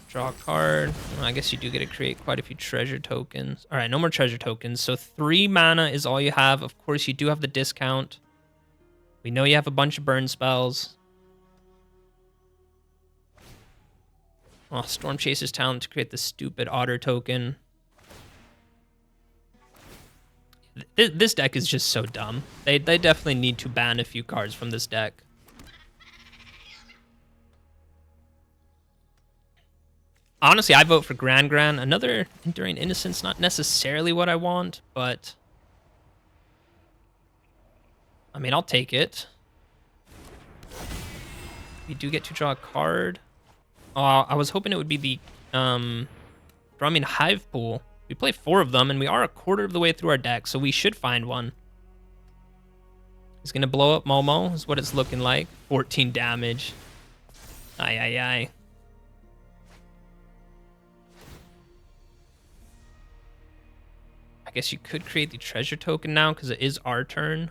Draw a card. Well, I guess you do get to create quite a few treasure tokens. All right, no more treasure tokens. So 3 mana is all you have. Of course, you do have the discount. We know you have a bunch of burn spells. Oh, Storm Chaser's Talent to create the stupid otter token. This deck is just so dumb. They definitely need to ban a few cards from this deck. Honestly, I vote for Gran. Another Enduring Innocence, not necessarily what I want, but I mean, I'll take it. We do get to draw a card. Oh, I was hoping it would be the Thrumming Hivepool. We play 4 of them, and we are a quarter of the way through our deck, so we should find one. He's gonna blow up Momo, is what it's looking like. 14 damage. Aye, aye, aye. I guess you could create the treasure token now, because it is our turn.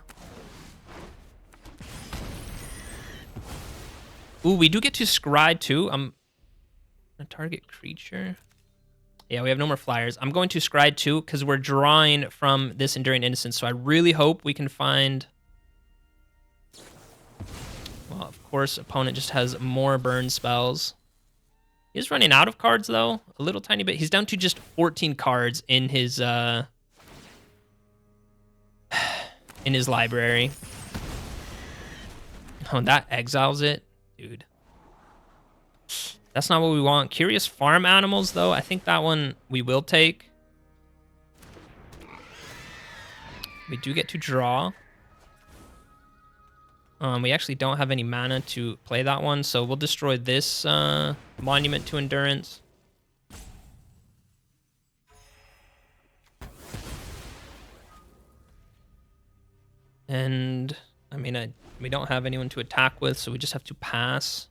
Ooh, we do get to scry too. I'm gonna target creature. Yeah, we have no more flyers. I'm going to scry too because we're drawing from this Enduring Innocence. So I really hope we can find. Well, of course, opponent just has more burn spells. He's running out of cards though, a little tiny bit. He's down to just 14 cards in his library. Oh, that exiles it, dude. That's not what we want. Curious Farm Animals, though. I think that one we will take. We do get to draw. We actually don't have any mana to play that one, so we'll destroy this Monument to Endurance. And, I mean, we don't have anyone to attack with, so we just have to pass.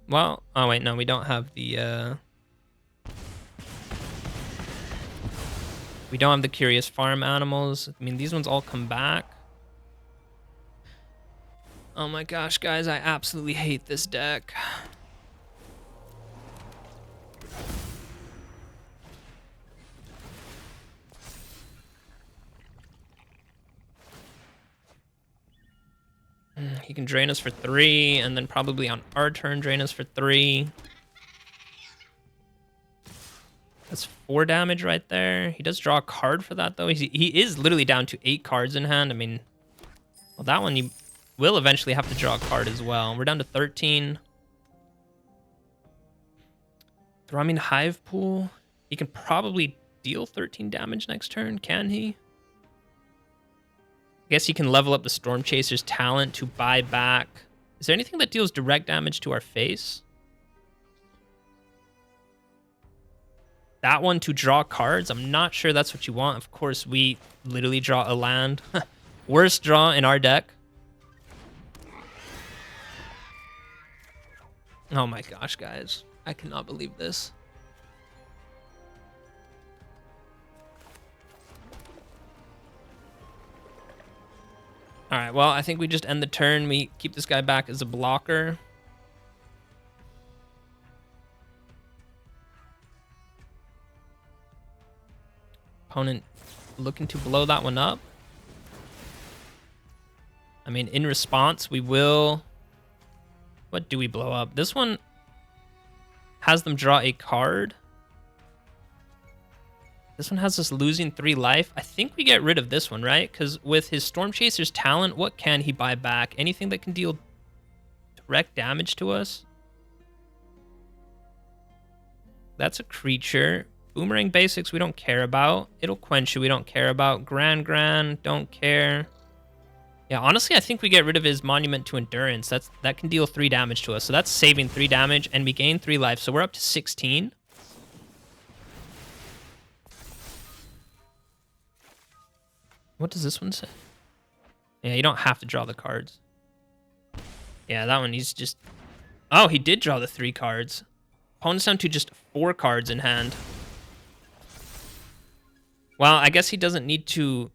Well, oh wait, no, we don't have the we don't have the Curious Farm Animals. I mean, these ones all come back. Oh my gosh, guys, I absolutely hate this deck. He can drain us for 3, and then probably on our turn drain us for 3. That's 4 damage right there. He does draw a card for that, though. He is literally down to 8 cards in hand. I mean, well, that one you will eventually have to draw a card as well. We're down to 13. Thrumming Hivepool. He can probably deal 13 damage next turn, can he? I guess you can level up the Storm Chaser's Talent to buy back. Is there anything that deals direct damage to our face? That one to draw cards? I'm not sure that's what you want. Of course, we literally draw a land. Worst draw in our deck. Oh my gosh, guys. I cannot believe this. All right, well, I think we just end the turn. We keep this guy back as a blocker. Opponent looking to blow that one up. I mean, in response, we will... What do we blow up? This one has them draw a card. This one has us losing 3 life. I think we get rid of this one, right? Because with his Storm Chaser's Talent, what can he buy back? Anything that can deal direct damage to us? That's a creature. Boomerang Basics, we don't care about. It'll quench you, we don't care about. Gran, don't care. Yeah, honestly, I think we get rid of his Monument to Endurance. That can deal 3 damage to us. So that's saving 3 damage, and we gain 3 life. So we're up to 16. What does this one say? Yeah, you don't have to draw the cards. Yeah, that one, he's just... Oh, he did draw the 3 cards. Opponent's down to just 4 cards in hand. Well, I guess he doesn't need to...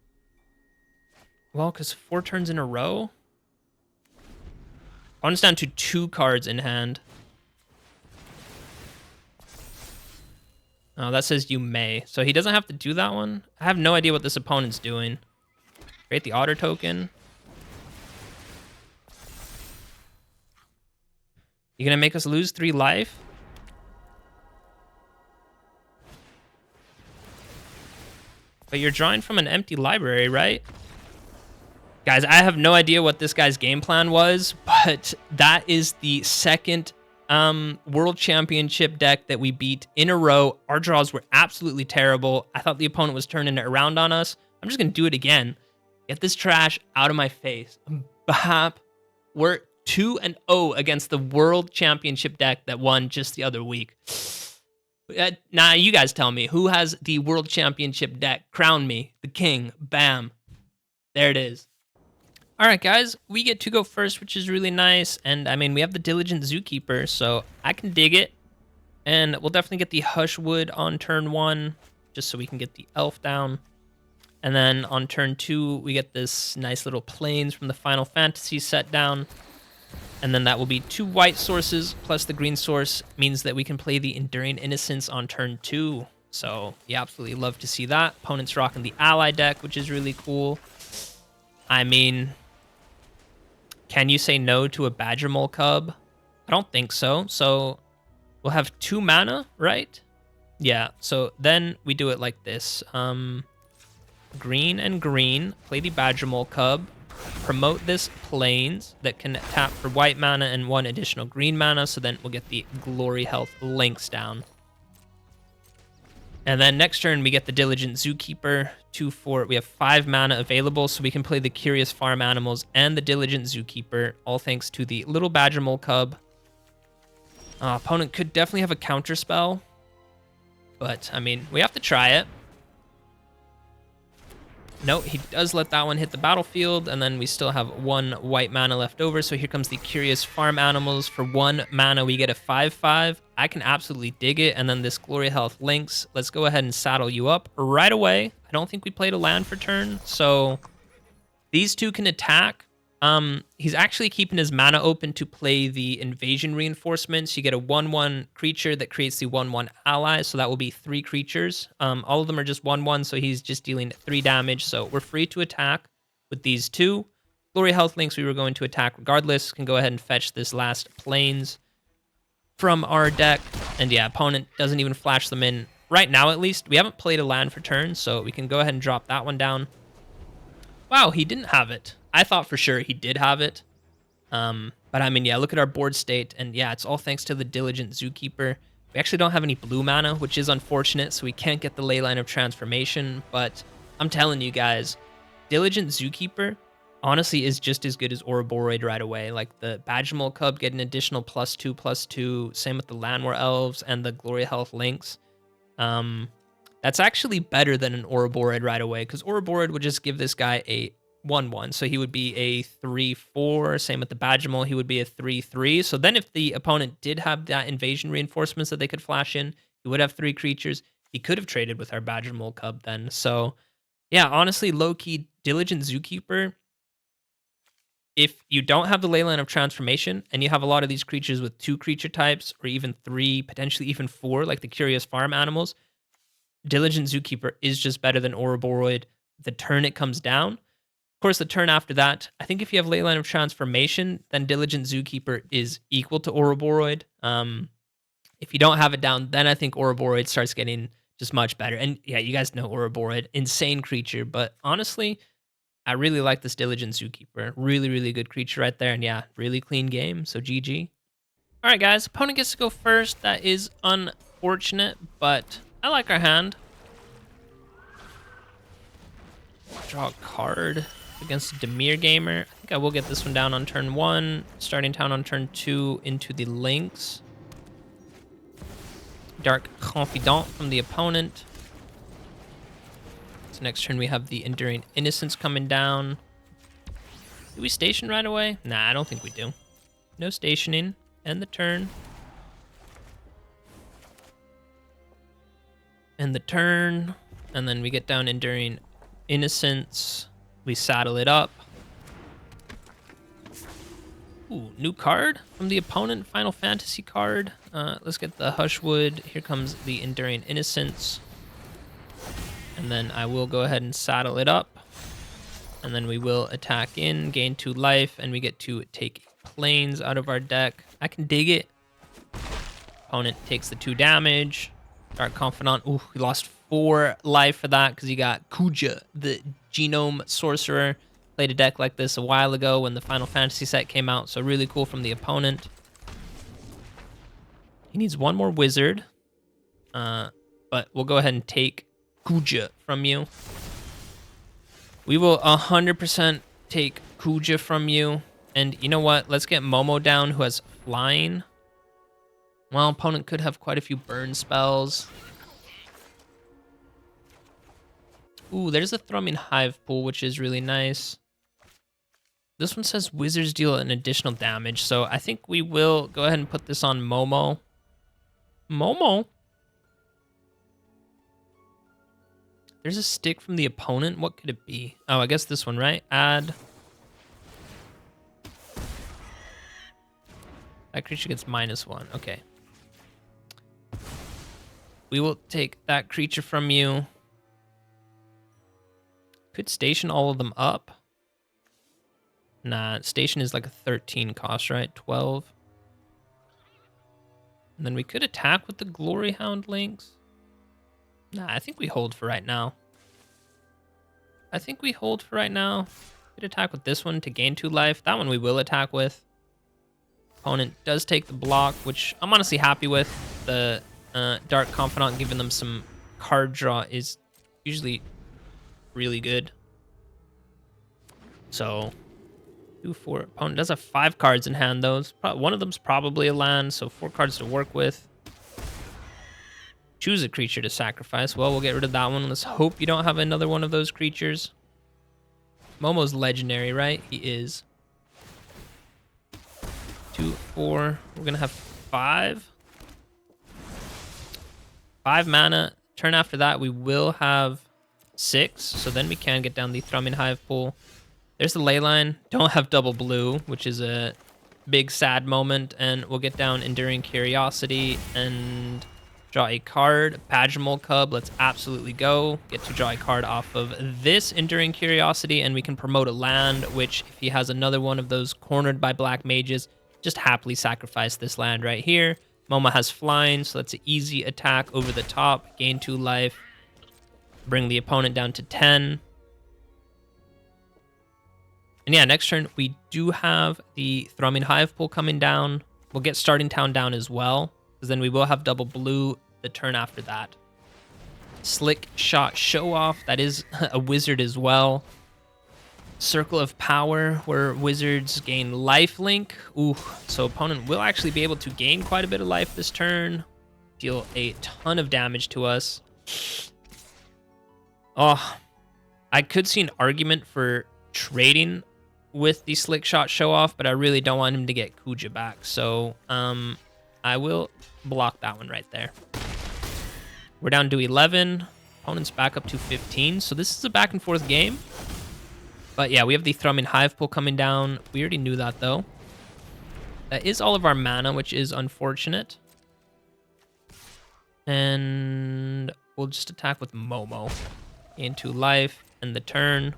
Well, because 4 turns in a row? Opponent's down to 2 cards in hand. Oh, that says you may. So he doesn't have to do that one? I have no idea what this opponent's doing. Create the otter token. You gonna make us lose 3 life? But you're drawing from an empty library, right? Guys, I have no idea what this guy's game plan was, but that is the second World Championship deck that we beat in a row. Our draws were absolutely terrible. I thought the opponent was turning it around on us. I'm just gonna do it again. Get this trash out of my face. Bap. We're 2-0 against the World Championship deck that won just the other week. Now, you guys tell me, who has the World Championship deck? Crown me, the king. Bam. There it is. All right, guys, we get to go first, which is really nice. And, I mean, we have the Diligent Zookeeper, so I can dig it. And we'll definitely get the Hushwood on turn 1, just so we can get the elf down. And then on turn 2, we get this nice little plains from the Final Fantasy set down. And then that will be 2 white sources, plus the green source means that we can play the Enduring Innocence on turn 2. So, yeah, absolutely love to see that. Opponent's rocking the ally deck, which is really cool. I mean, can you say no to a Badgermole Cub? I don't think so. So, we'll have 2 mana, right? Yeah, so then we do it like this. Green and green, play the Badgermole Cub. Promote this plains that can tap for white mana and 1 additional green mana, so then we'll get the Gloryheath Lynx down. And then next turn we get the Diligent Zookeeper, 2/4. We have 5 mana available, so we can play the Curious Farm Animals and the Diligent Zookeeper, all thanks to the little Badgermole Cub. Opponent could definitely have a counter spell, but I mean, we have to try it. No, he does let that one hit the battlefield, and then we still have 1 white mana left over, so here comes the Curious Farm Animals. For 1 mana, we get a 5/5. I can absolutely dig it, and then this Gloryheath Lynx. Let's go ahead and saddle you up right away. I don't think we played a land for turn, so these 2 can attack. He's actually keeping his mana open to play the Invasion Reinforcements. You get a 1/1 creature that creates the 1/1 ally, so that will be 3 creatures. All of them are just 1/1, so he's just dealing 3 damage. So we're free to attack with these 2. Gloryheath Lynx, we were going to attack regardless. Can go ahead and fetch this last plains from our deck. And yeah, opponent doesn't even flash them in right now, at least. We haven't played a land for turn, so we can go ahead and drop that one down. Wow, he didn't have it. I thought for sure he did have it. But I mean, yeah, look at our board state. And yeah, it's all thanks to the Diligent Zookeeper. We actually don't have any blue mana, which is unfortunate, so we can't get the Leyline of Transformation. But I'm telling you guys, Diligent Zookeeper honestly is just as good as Ouroboros right away. Like the Badgermole Cub get an additional +2/+2. Same with the Llanowar Elves and the Gloryheath Lynx. That's actually better than an Ouroboros right away, because Ouroboros would just give this guy a 1/1, so he would be a 3/4. Same with the Badgermole, he would be a 3/3. So then if the opponent did have that invasion reinforcements that they could flash in, he would have 3 creatures. He could have traded with our Badgermole Cub then. So yeah, honestly, low-key Diligent Zookeeper, if you don't have the Leyline of Transformation and you have a lot of these creatures with 2 creature types or even 3, potentially even 4, like the Curious Farm Animals, Diligent Zookeeper is just better than Ouroboros the turn it comes down. Of course, the turn after that, I think if you have Leyline of Transformation, then Diligent Zookeeper is equal to Ouroboros. If you don't have it down, then I think Ouroboros starts getting just much better. And yeah, you guys know Ouroboros, insane creature. But honestly, I really like this Diligent Zookeeper. Really, really good creature right there. And yeah, really clean game. So GG. All right, guys. Opponent gets to go first. That is unfortunate, but I like our hand. Draw a card against a Demir Gamer. I think I will get this one down on turn 1. Starting down on turn 2 into the Lynx. Dark Confidant from the opponent. So next turn we have the Enduring Innocence coming down. Do we station right away? Nah, I don't think we do. No stationing. End the turn. End the turn. And then we get down Enduring Innocence. We saddle it up. Ooh, new card from the opponent. Final Fantasy card. Let's get the Hushwood. Here comes the Enduring Innocence. And then I will go ahead and saddle it up. And then we will attack in, gain 2 life, and we get to take planes out of our deck. I can dig it. Opponent takes the 2 damage. Dark Confidant. Ooh, we lost 4 life for that because he got Kuja, the Genome Sorcerer. Played a deck like this a while ago when the Final Fantasy set came out, so really cool from the opponent. He needs 1 more wizard, but we'll go ahead and take Kuja from you. We will 100% take Kuja from you. And you know what? Let's get Momo down, who has flying. Well, opponent could have quite a few burn spells. Ooh, there's a Thrumming Hivepool, which is really nice. This one says wizards deal an additional damage, so I think we will go ahead and put this on Momo. Momo? There's a stick from the opponent. What could it be? Oh, I guess this one, right? Add. That creature gets -1. Okay. We will take that creature from you. Could station all of them up. Nah, station is like a 13 cost, right? 12. And then we could attack with the Gloryheath Lynx. Nah, I think we hold for right now. Could attack with this one to gain 2 life. That one we will attack with. Opponent does take the block, which I'm honestly happy with. The Dark Confidant giving them some card draw is usually really good. So, 2, 4. Opponent does have 5 cards in hand, though. One of them's probably a land, so 4 cards to work with. Choose a creature to sacrifice. Well, we'll get rid of that one. Let's hope you don't have another one of those creatures. Momo's legendary, right? He is. 2, 4. We're going to have 5. 5 mana. Turn after that, we will have 6. So then we can get down the Thrumming Hivepool. There's the Leyline. Don't have double blue, which is a big sad moment. And we'll get down Enduring Curiosity and draw a card. Badgermole Cub. Let's absolutely go. Get to draw a card off of this Enduring Curiosity, and we can promote a land, which if he has another one of those cornered by black mages, just happily sacrifice this land right here. Momo has flying, so that's an easy attack over the top. Gain 2 life. Bring the opponent down to 10. And yeah, next turn, we do have the Thrumming Hivepool coming down. We'll get Starting Town down as well, because then we will have double blue the turn after that. Slick Shot Show Off. That is a wizard as well. Circle of Power, where wizards gain lifelink. Ooh, so opponent will actually be able to gain quite a bit of life this turn. Deal a ton of damage to us. Oh, I could see an argument for trading with the Slick Shot Show Off, but I really don't want him to get Kuja back. So I will block that one right there. We're down to 11. Opponent's back up to 15. So this is a back and forth game. But yeah, we have the Thrumming Hivepool coming down. We already knew that, though. That is all of our mana, which is unfortunate. And we'll just attack with Momo. Gain 2 life, end the turn.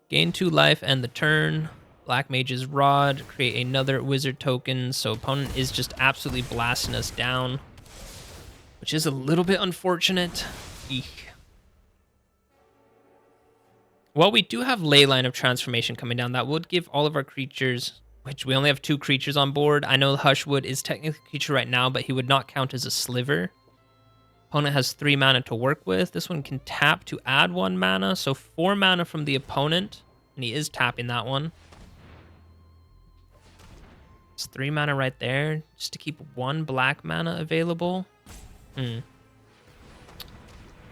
Gain 2 life, end the turn. Black Mage's Rod, create another wizard token. So opponent is just absolutely blasting us down, which is a little bit unfortunate. Eek. Well, we do have Leyline of Transformation coming down. That would give all of our creatures, which we only have 2 creatures on board. I know Hushwood is technically a creature right now, but he would not count as a sliver. Opponent has 3 mana to work with. This one can tap to add 1 mana, so 4 mana from the opponent, and he is tapping that one. It's 3 mana right there, just to keep 1 black mana available.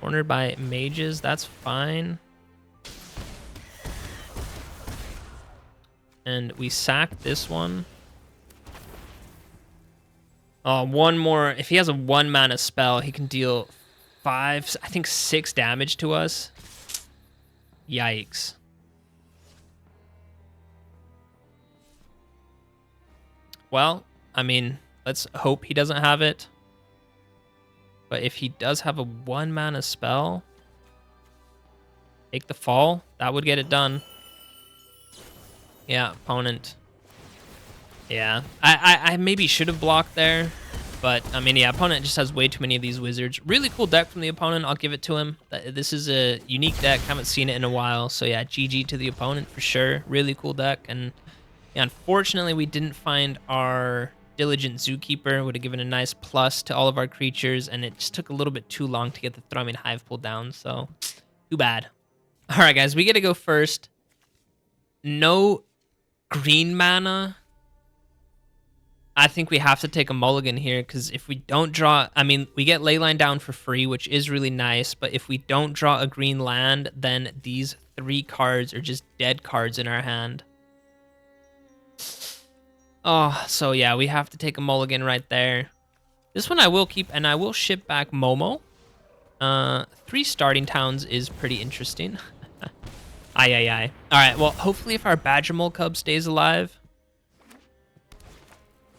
Cornered by mages, that's fine. and we sack this one. Oh, one more. If he has a 1-mana spell, he can deal 5, I think 6 damage to us. Yikes. Well, I mean, let's hope he doesn't have it. But if he does have a 1-mana spell, take the fall. That would get it done. Yeah, opponent. Yeah, I maybe should have blocked there. But, I mean, yeah, opponent just has way too many of these wizards. Really cool deck from the opponent. I'll give it to him. This is a unique deck. Haven't seen it in a while. So, yeah, GG to the opponent for sure. Really cool deck. And, yeah, unfortunately, we didn't find our Diligent Zookeeper. Would have given a nice plus to all of our creatures. And it just took a little bit too long to get the Thrumming Hivepool down. So, too bad. All right, guys, we get to go first. No green mana. I think we have to take a mulligan here, because if we don't draw... I mean, we get Leyline down for free, which is really nice, but if we don't draw a green land, then these 3 cards are just dead cards in our hand. Oh, so yeah, we have to take a mulligan right there. This one I will keep, and I will ship back Momo. 3 starting towns is pretty interesting. Aye. Alright, well, hopefully if our Badgermole Cub stays alive...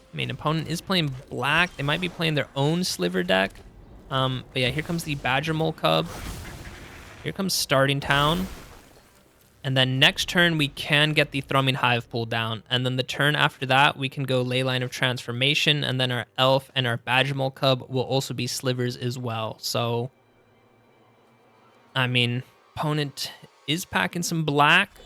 I mean, opponent is playing black. They might be playing their own sliver deck. But yeah, here comes the Badgermole Cub. Here comes starting town. And then next turn, we can get the Thrumming Hivepool down. And then the turn after that, we can go Leyline of Transformation. And then our Elf and our Badgermole Cub will also be slivers as well. So, I mean, opponent is packing some black.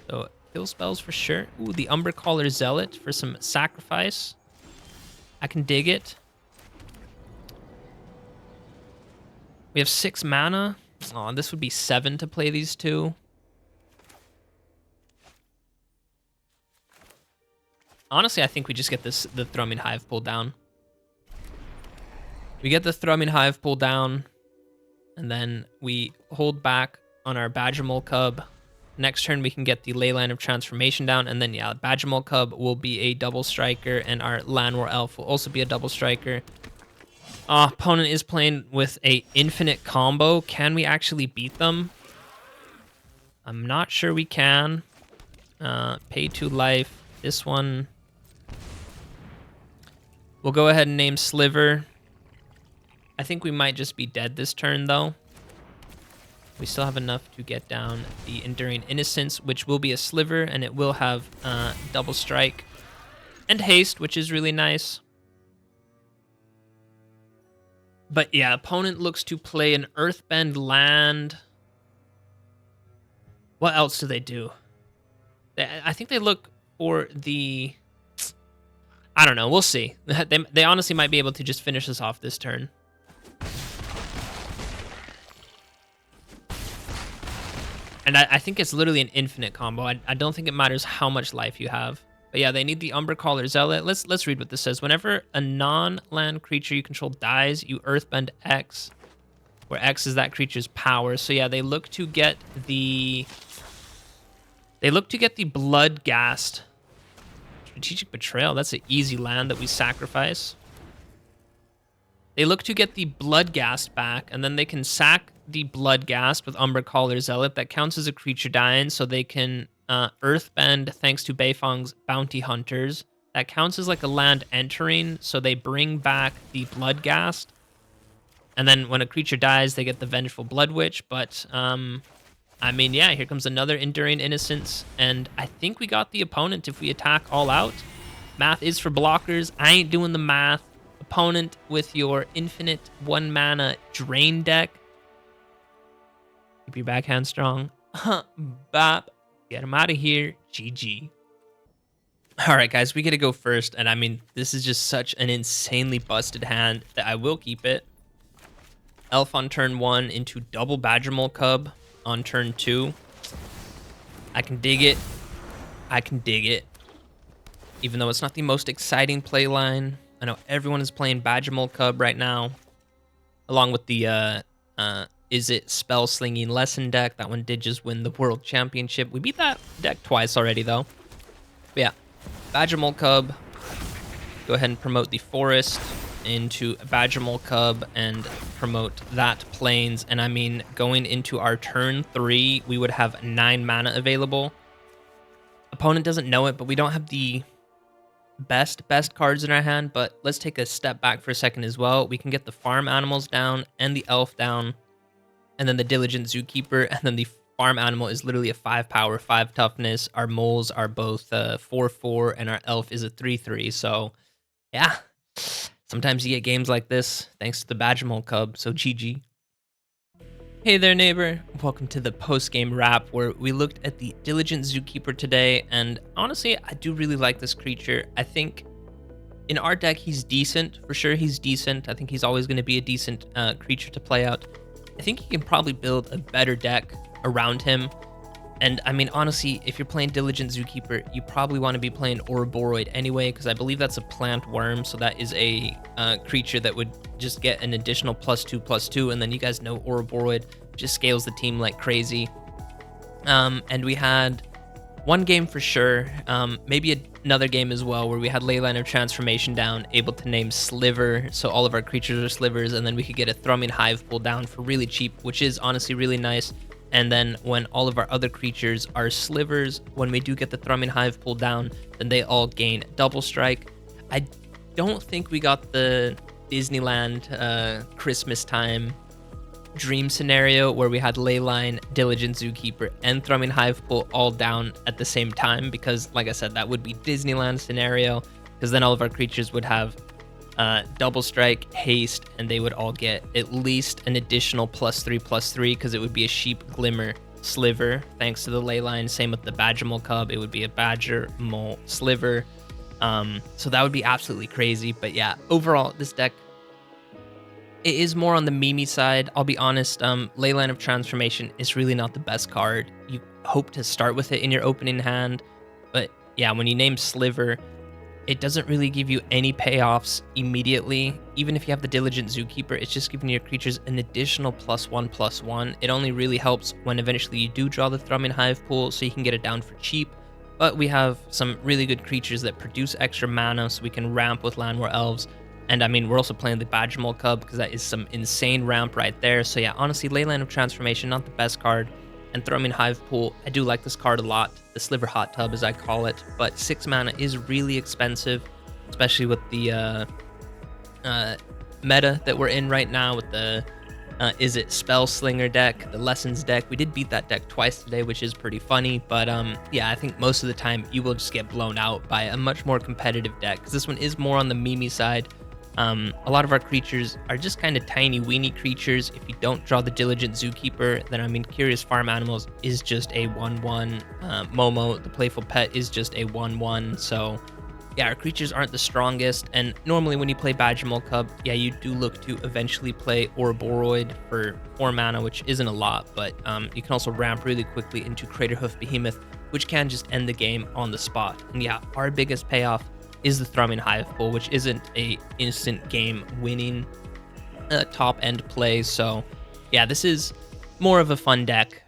So... kill spells for sure. Ooh, the Umbercaller Zealot for some sacrifice. I can dig it. We have 6 mana. Oh, this would be 7 to play these 2. Honestly, I think we just get the Thrumming Hivepool down. We get the Thrumming Hivepool down, and then we hold back on our Badgermole Cub. Next turn, we can get the Leyline of Transformation down, and then, yeah, Badgermole Cub will be a double striker, and our Llanowar Elf will also be a double striker. Opponent is playing with a infinite combo. Can we actually beat them? I'm not sure we can. Pay 2 life. This one... we'll go ahead and name Sliver. I think we might just be dead this turn, though. We still have enough to get down the Enduring Innocence, which will be a sliver, and it will have double strike and haste, which is really nice. But yeah, opponent looks to play an Earthbend land. What else do they do? I think they look for the... I don't know. We'll see. They honestly might be able to just finish us off this turn. And I think it's literally an infinite combo. I don't think it matters how much life you have. But yeah, they need the Umbercaller Zealot. Let's read what this says. Whenever a non-land creature you control dies, you Earthbend X, where X is that creature's power. So yeah, they look to get the Bloodghast. Strategic Betrayal. That's an easy land that we sacrifice. They look to get the Bloodghast back, and then they can sack the Bloodghast with Umbercaller Zealot. That counts as a creature dying, so they can Earthbend thanks to Beifong's Bounty Hunters. That counts as like a land entering, so they bring back the Bloodghast. And then when a creature dies, they get the Vengeful Blood Witch. But, I mean, yeah, here comes another Enduring Innocence. And I think we got the opponent if we attack all out. Math is for blockers. I ain't doing the math. Opponent with your infinite 1-mana drain deck. Keep your backhand strong. Bop. Get him out of here. GG. All right, guys, we get to go first. And I mean, this is just such an insanely busted hand that I will keep it. Elf on turn 1 into double Badgermole Cub on turn 2. I can dig it. I can dig it. Even though it's not the most exciting play line. I know everyone is playing Badgermole Cub right now, along with the Is It Spell Slinging Lesson deck. That one did just win the World Championship. We beat that deck twice already, though. But yeah, Badgermole Cub. Go ahead and promote the Forest into Badgermole Cub and promote that Plains. And I mean, going into our turn 3, we would have 9 mana available. Opponent doesn't know it, but we don't have the best cards in our hand. But let's take a step back for a second as well. We can get the farm animals down and the elf down, and then the Diligent Zookeeper, and then the farm animal is literally a 5 power, 5 toughness. Our moles are both 4/4, and our elf is a 3/3. So yeah, sometimes you get games like this thanks to the Badgermole Cub. So GG. Hey there, neighbor. Welcome to the post-game wrap, where we looked at the Diligent Zookeeper today, and honestly, I do really like this creature. I think in our deck, he's decent. For sure, he's decent. I think he's always going to be a decent creature to play out. I think you can probably build a better deck around him. And I mean, honestly, if you're playing Diligent Zookeeper, you probably want to be playing Ouroboros anyway, because I believe that's a plant worm. So that is a creature that would just get an additional +2/+2. And then you guys know Ouroboros just scales the team like crazy. And we had one game for sure, maybe another game as well, where we had Leyline of Transformation down, able to name Sliver, so all of our creatures are slivers, and then we could get a Thrumming Hivepool down for really cheap, which is honestly really nice. And then when all of our other creatures are slivers, when we do get the Thrumming Hivepool down, then they all gain double strike. I don't think we got the Disneyland Christmas time dream scenario where we had Leyline, Diligent Zookeeper, and Thrumming Hivepool all down at the same time, because like I said, that would be Disneyland scenario, because then all of our creatures would have double strike, haste, and they would all get at least an additional +3/+3, because it would be a sheep, glimmer, sliver thanks to the Leyline. Same with the Badgermole Cub, it would be a badger, mole, sliver. So that would be absolutely crazy. But yeah, overall, this deck, it is more on the memey side. I'll be honest, Leyline of Transformation is really not the best card. You hope to start with it in your opening hand, but yeah, when you name Sliver, it doesn't really give you any payoffs immediately. Even if you have the Diligent Zookeeper, it's just giving your creatures an additional +1/+1. It only really helps when eventually you do draw the Thrumming Hivepool, so you can get it down for cheap. But we have some really good creatures that produce extra mana, so we can ramp with Llanowar Elves. And I mean, we're also playing the Badgermole Cub, because that is some insane ramp right there. So yeah, honestly, Leyline of Transformation, not the best card. And Thrumming Hivepool, I do like this card a lot. The Sliver Hot Tub, as I call it. But 6 mana is really expensive, especially with the meta that we're in right now with the Is It Spell Slinger deck, the Lessons deck. We did beat that deck twice today, which is pretty funny. But yeah, I think most of the time you will just get blown out by a much more competitive deck, because this one is more on the memey side. A lot of our creatures are just kind of tiny, weeny creatures. If you don't draw the Diligent Zookeeper, then I mean, Curious Farm Animals is just a 1/1. Momo, the Playful Pet, is just a 1/1. So yeah, our creatures aren't the strongest. And normally when you play Badgermole Cub, yeah, you do look to eventually play Ouroboros for 4 mana, which isn't a lot, but you can also ramp really quickly into Craterhoof Behemoth, which can just end the game on the spot. And yeah, our biggest payoff is the Thrumming Hivepool, which isn't a instant game winning top end play. So yeah, this is more of a fun deck,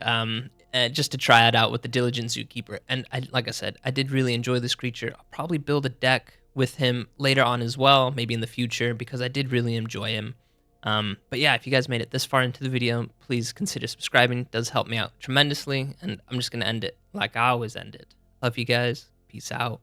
just to try it out with the Diligent Zookeeper. And like I said, I did really enjoy this creature. I'll probably build a deck with him later on as well, maybe in the future, because I did really enjoy him. But yeah, if you guys made it this far into the video, please consider subscribing. It does help me out tremendously. And I'm just going to end it like I always end it. Love you guys. Peace out.